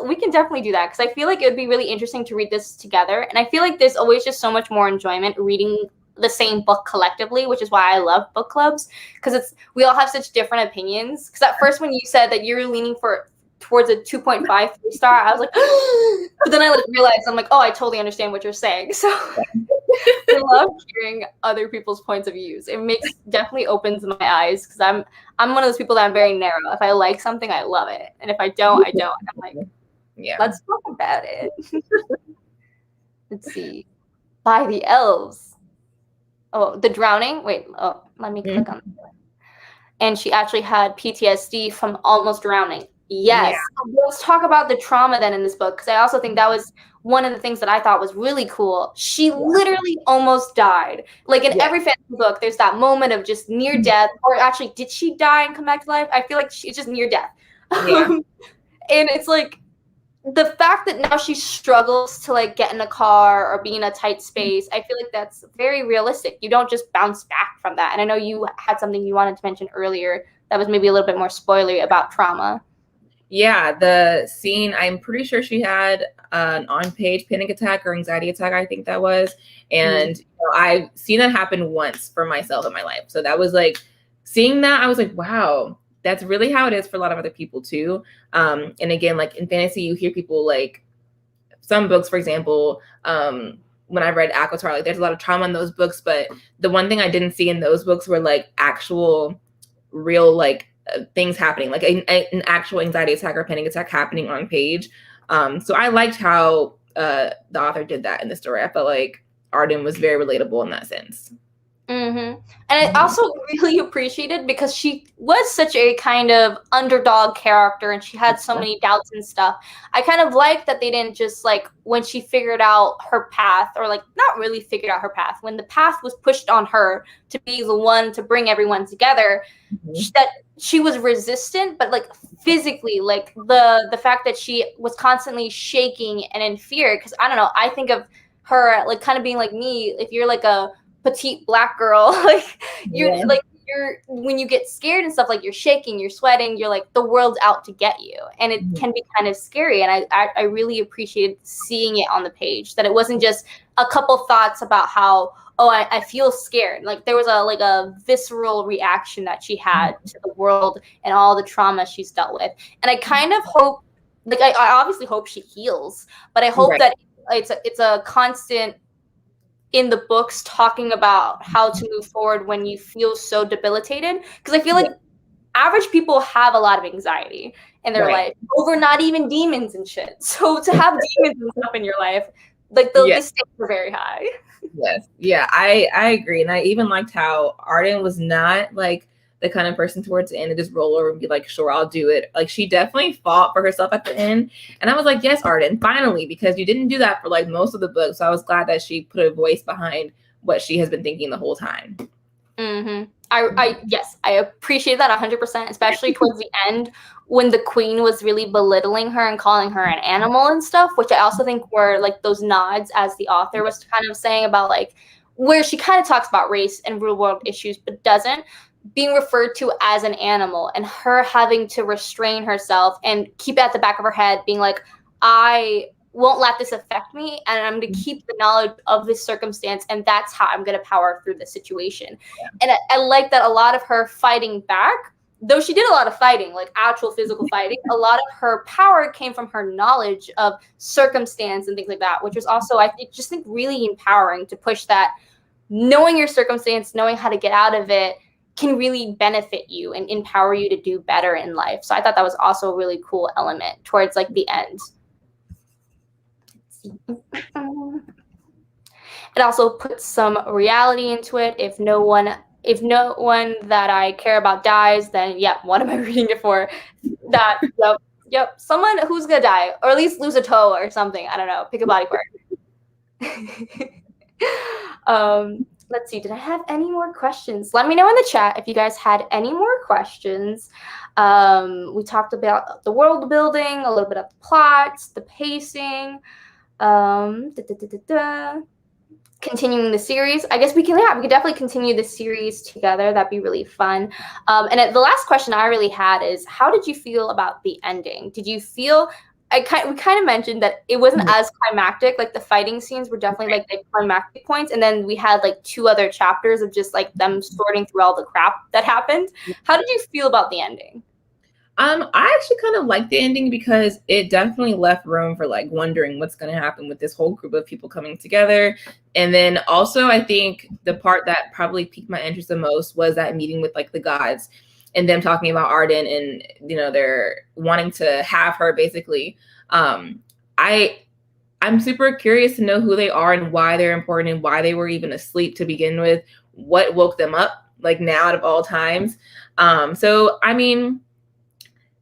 we can definitely do that, because I feel like it would be really interesting to read this together. And I feel like there's always just so much more enjoyment reading the same book collectively, which is why I love book clubs, because we all have such different opinions. Because at first when you said that you're leaning towards a 2.5 3-star, I was like, but then I like realized, I'm like, oh, I totally understand what you're saying. So I love hearing other people's points of views. It definitely opens my eyes, because I'm one of those people that I'm very narrow. If I like something, I love it, and if I don't, I don't. I'm like, yeah, let's talk about it. Let's see. By the elves. Oh, the drowning. Wait. Oh, let me click on it. And she actually had PTSD from almost drowning. Yes. Yeah. Let's talk about the trauma then in this book, because I also think that was one of the things that I thought was really cool. She literally almost died. Like in every fantasy book, there's that moment of just near death, or actually, did she die and come back to life? I feel like she's just near death. Yeah. And it's like the fact that now she struggles to like get in a car or be in a tight space, I feel like that's very realistic. You don't just bounce back from that. And I know you had something you wanted to mention earlier that was maybe a little bit more spoilery about trauma. Yeah, the scene, I'm pretty sure she had an on-page panic attack or anxiety attack, I think that was. And you know, I've seen that happen once for myself in my life. So that was like, seeing that, I was like, wow, that's really how it is for a lot of other people too. And again, like in fantasy, you hear people like some books, for example, when I read Aquatar, like there's a lot of trauma in those books, but the one thing I didn't see in those books were like actual real like things happening, like an actual anxiety attack or panic attack happening on page. So I liked how the author did that in the story. I felt like Arden was very relatable in that sense. Mm-hmm. And I also really appreciated because she was such a kind of underdog character and she had so many doubts and stuff. I kind of liked that they didn't just like when she figured out her path, or like not really figured out her path, when the path was pushed on her to be the one to bring everyone together, that she was resistant, but like physically, like the fact that she was constantly shaking and in fear. Because I don't know, I think of her like kind of being like me. If you're like a petite Black girl, like you're when you get scared and stuff, like you're shaking, you're sweating, you're like the world's out to get you, and it can be kind of scary. And I really appreciated seeing it on the page, that it wasn't just a couple thoughts about how, oh, I feel scared. Like there was a visceral reaction that she had to the world and all the trauma she's dealt with. And I kind of hope, like I obviously hope she heals, but I hope that it's a constant in the books talking about how to move forward when you feel so debilitated. Because I feel like average people have a lot of anxiety in their life over not even demons and shit. So to have demons and stuff in your life, like the stakes are very high. Yes. Yeah, I agree. And I even liked how Arden was not like the kind of person towards the end to just roll over and be like, sure, I'll do it. Like she definitely fought for herself at the end. And I was like, yes, Arden, finally, because you didn't do that for like most of the book. So I was glad that she put a voice behind what she has been thinking the whole time. Mm-hmm. I appreciate that 100%, especially towards the end when the queen was really belittling her and calling her an animal and stuff, which I also think were like those nods, as the author was kind of saying about like where she kind of talks about race and real world issues, but doesn't, being referred to as an animal, and her having to restrain herself and keep it at the back of her head, being like, I won't let this affect me, and I'm going to keep the knowledge of this circumstance, and that's how I'm going to power through the situation. And I like that a lot of her fighting back, though she did a lot of fighting, like actual physical fighting, a lot of her power came from her knowledge of circumstance and things like that, which was also, I just think, really empowering to push that. Knowing your circumstance, knowing how to get out of it, can really benefit you and empower you to do better in life. So I thought that was also a really cool element towards like the end. It also puts some reality into it. If no one that I care about dies, then what am I reading it for? That yep, someone who's gonna die, or at least lose a toe or something. I don't know. Pick a body part. Let's see. Did I have any more questions? Let me know in the chat if you guys had any more questions. We talked about the world building, a little bit of the plots, the pacing. Continuing the series. I guess we can definitely continue the series together. That'd be really fun. And the last question I really had is, how did you feel about the ending? Did you feel, we kind of mentioned that it wasn't as climactic, like the fighting scenes were definitely like the climactic points, and then we had like 2 other chapters of just like them sorting through all the crap that happened. How did you feel about the ending? I actually kind of liked the ending because it definitely left room for like wondering what's going to happen with this whole group of people coming together. And then also I think the part that probably piqued my interest the most was that meeting with like the gods and them talking about Arden, and you know, they're wanting to have her basically. I'm super curious to know who they are and why they're important and why they were even asleep to begin with. What woke them up like now out of all times? So I mean,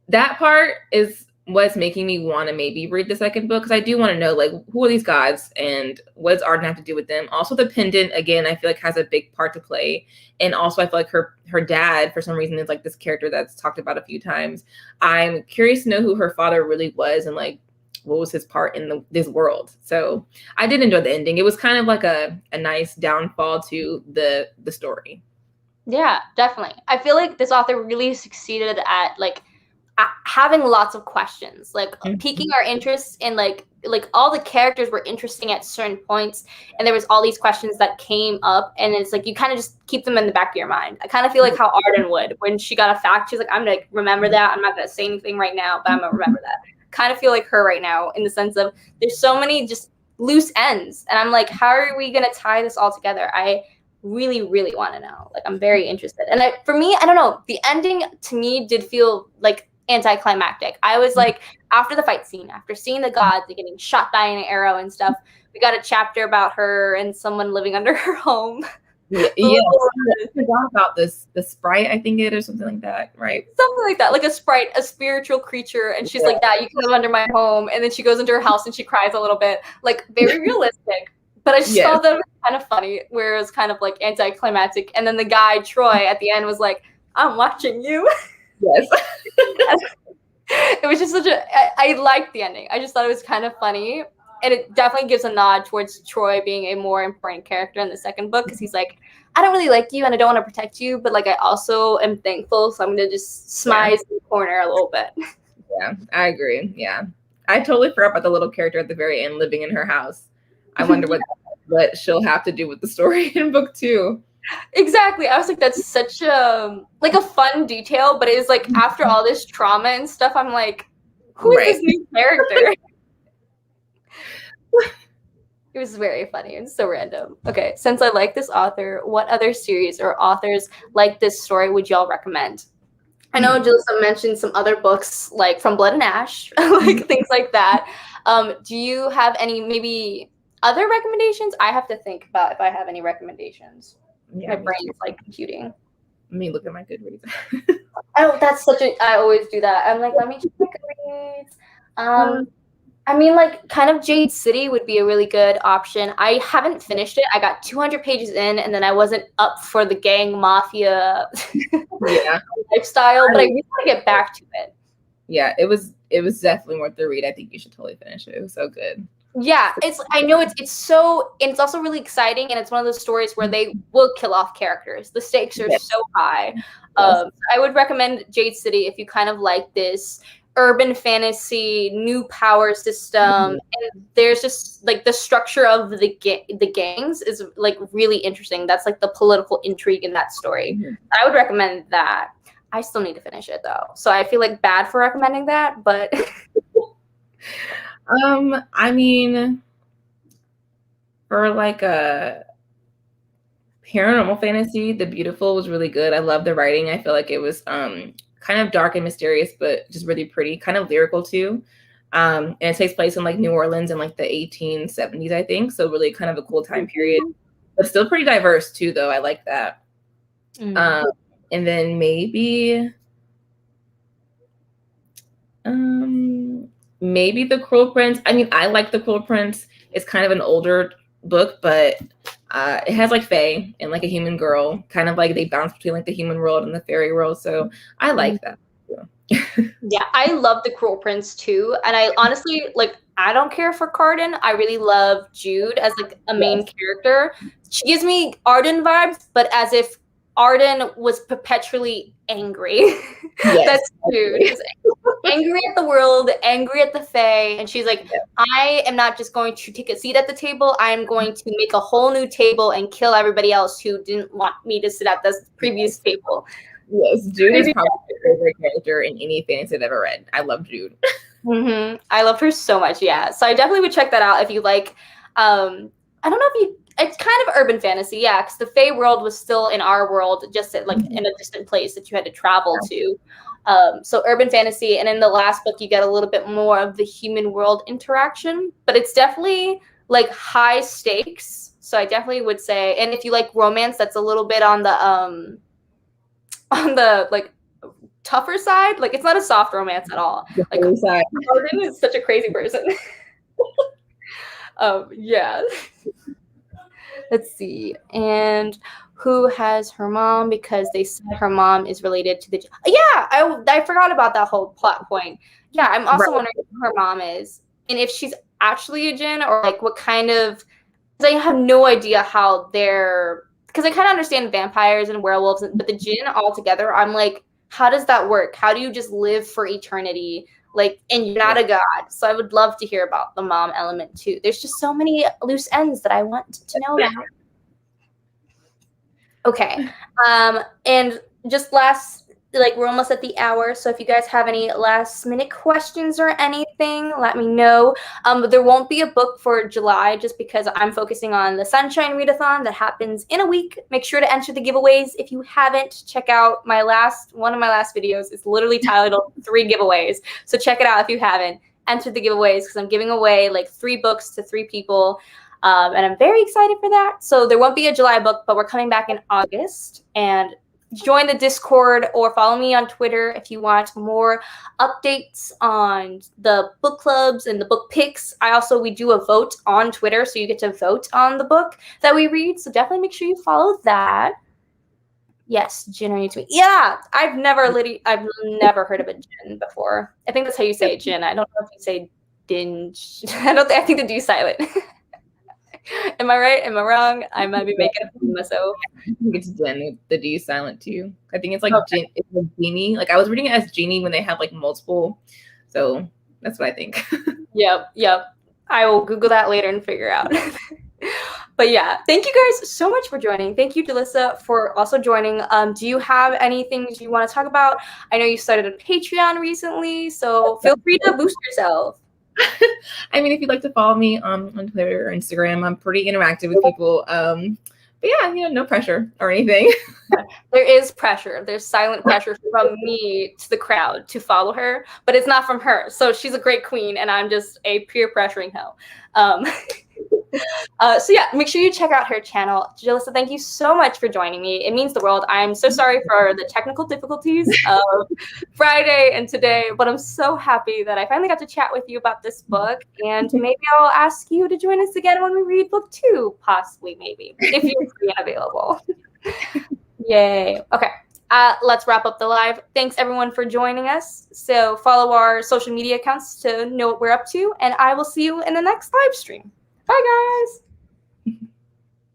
that part is what's making me want to maybe read the second book, because I do want to know like who are these gods and what does Arden have to do with them. Also, the pendant again, I feel like has a big part to play, and also I feel like her dad for some reason is like this character that's talked about a few times. I'm curious to know who her father really was and like what was his part in this world. So I did enjoy the ending. It was kind of like a nice downfall to the story. Yeah, definitely. I feel like this author really succeeded at like having lots of questions, like piquing our interest in like all the characters were interesting at certain points, and there was all these questions that came up, and it's like you kind of just keep them in the back of your mind. I kind of feel like how Arden would when she got a fact, she's like, I'm gonna remember that. I'm not gonna say anything right now, but I'm gonna remember that. Kind of feel like her right now in the sense of there's so many just loose ends, and I'm like, how are we gonna tie this all together? I really, really want to know. Like, I'm very interested. And for me, I don't know. The ending to me did feel like anticlimactic. I was like, after the fight scene, after seeing the gods and getting shot by an arrow and stuff, we got a chapter about her and someone living under her home. Yeah, I forgot about this. The sprite, I think it or something like that, right? Something like that, like a sprite, a spiritual creature, and she's like, "Yeah, you can live under my home." And then she goes into her house and she cries a little bit, like very realistic. But I just thought that was kind of funny, where it was kind of like anticlimactic. And then the guy Troy at the end was like, "I'm watching you." Yes. It was just I liked the ending. I just thought it was kind of funny. And it definitely gives a nod towards Troy being a more important character in the second book, because he's like, I don't really like you and I don't want to protect you, but like I also am thankful, so I'm gonna just smize in the corner a little bit. Yeah, I agree. Yeah, I totally forgot about the little character at the very end living in her house. I wonder what she'll have to do with the story in book 2. Exactly. I was like, that's such a like a fun detail, but it's like after all this trauma and stuff, I'm like, who is this new character? It was very funny and so random. Okay, since I like this author, what other series or authors like this story would y'all recommend? I know Jalissa mentioned some other books like From Blood and Ash, like things like that. Do you have any maybe other recommendations? I have to think about if I have any recommendations. My brain's like computing. Let me look at my Goodreads. Oh, that's I always do that. I'm like, let me check my Goodreads. I mean, like, kind of Jade City would be a really good option. I haven't finished it. I got 200 pages in, and then I wasn't up for the gang mafia lifestyle, but I really want to get back to it. Yeah, it was definitely worth the read. I think you should totally finish it. It was so good. Yeah, I know it's so, and it's also really exciting, and it's one of those stories where they will kill off characters. The stakes are so high. I would recommend Jade City if you kind of like this urban fantasy, new power system, and there's just like the structure of the gangs is like really interesting. That's like the political intrigue in that story. I would recommend that. I still need to finish it though, so I feel like bad for recommending that, but I mean, for like a paranormal fantasy, The Beautiful was really good. I love the writing. I feel like it was kind of dark and mysterious, but just really pretty, kind of lyrical too. And it takes place in like New Orleans in like the 1870s, I think. So really kind of a cool time period, but still pretty diverse too, though. I like that. And then maybe The Cruel Prince. I mean, I like The Cruel Prince. It's kind of an older book, but it has like fae and like a human girl, kind of like they bounce between like the human world and the fairy world. So I like that. Yeah, I love The Cruel Prince too. And I honestly, like, I don't care for Carden. I really love Jude as like a main character. She gives me Arden vibes, but as if Arden was perpetually angry. That's Jude. She's angry at the world, angry at the fae, and she's like, I am not just going to take a seat at the table. I am going to make a whole new table and kill everybody else who didn't want me to sit at this previous table. Yes, Jude is probably my favorite character in any fantasy I've ever read. I love Jude. I love her so much. Yeah, so I definitely would check that out if you like. I don't know if you. It's kind of urban fantasy, yeah, because the Fae world was still in our world, just at, like in a distant place that you had to travel to. So urban fantasy, and in the last book, you get a little bit more of the human world interaction, but it's definitely like high stakes. So I definitely would say, and if you like romance, that's a little bit on the like tougher side. Like it's not a soft romance at all. Like Arden is such a crazy person. Yeah. Let's see. And who has her mom? Because they said her mom is related to the. Yeah, I forgot about that whole plot point. Yeah, I'm also wondering who her mom is, and if she's actually a djinn, or like what kind of. Because I have no idea how they're. Because I kind of understand vampires and werewolves, but the djinn altogether, I'm like, how does that work? How do you just live for eternity? Like, and you're not a god. So I would love to hear about the mom element too. There's just so many loose ends that I want to know about. Okay. And just we're almost at the hour. So if you guys have any last minute questions or anything, let me know. There won't be a book for July just because I'm focusing on the Sunshine Readathon that happens in a week. Make sure to enter the giveaways. If you haven't, check out one of my last videos. It's literally titled 3 giveaways. So check it out if you haven't. Enter the giveaways because I'm giving away like 3 books to 3 people. And I'm very excited for that. So there won't be a July book, but we're coming back in August. And join the Discord or follow me on Twitter if you want more updates on the book clubs and the book picks. We do a vote on Twitter, so you get to vote on the book that we read. So definitely make sure you follow that. Yes, Jin, are you to me? Yeah, I've never heard of a Jin before. I think that's how you say Jin. I don't know if you say Dinge. I think the D is silent. Am I right? Am I wrong? I might be making it for myself. I think it's Jen. The D is silent too. I think it's like okay. It's like Genie. Like I was reading it as Genie when they have like multiple. So that's what I think. Yep. I will Google that later and figure out. But yeah, thank you guys so much for joining. Thank you, Jalissa, for also joining. Do you have anything you want to talk about? I know you started a Patreon recently, so feel free to boost yourself. I mean, if you'd like to follow me on Twitter or Instagram, I'm pretty interactive with people. But yeah, no pressure or anything. There is pressure. There's silent pressure from me to the crowd to follow her, but it's not from her. So she's a great queen, and I'm just a peer pressuring hoe. So yeah, make sure you check out her channel. Jalissa, thank you so much for joining me. It means the world. I'm so sorry for the technical difficulties of Friday and today, but I'm so happy that I finally got to chat with you about this book, and maybe I'll ask you to join us again when we read book 2, possibly, maybe, if you're free and available. Yay. Okay. Let's wrap up the live. Thanks everyone for joining us. So follow our social media accounts to know what we're up to, and I will see you in the next live stream. Bye guys.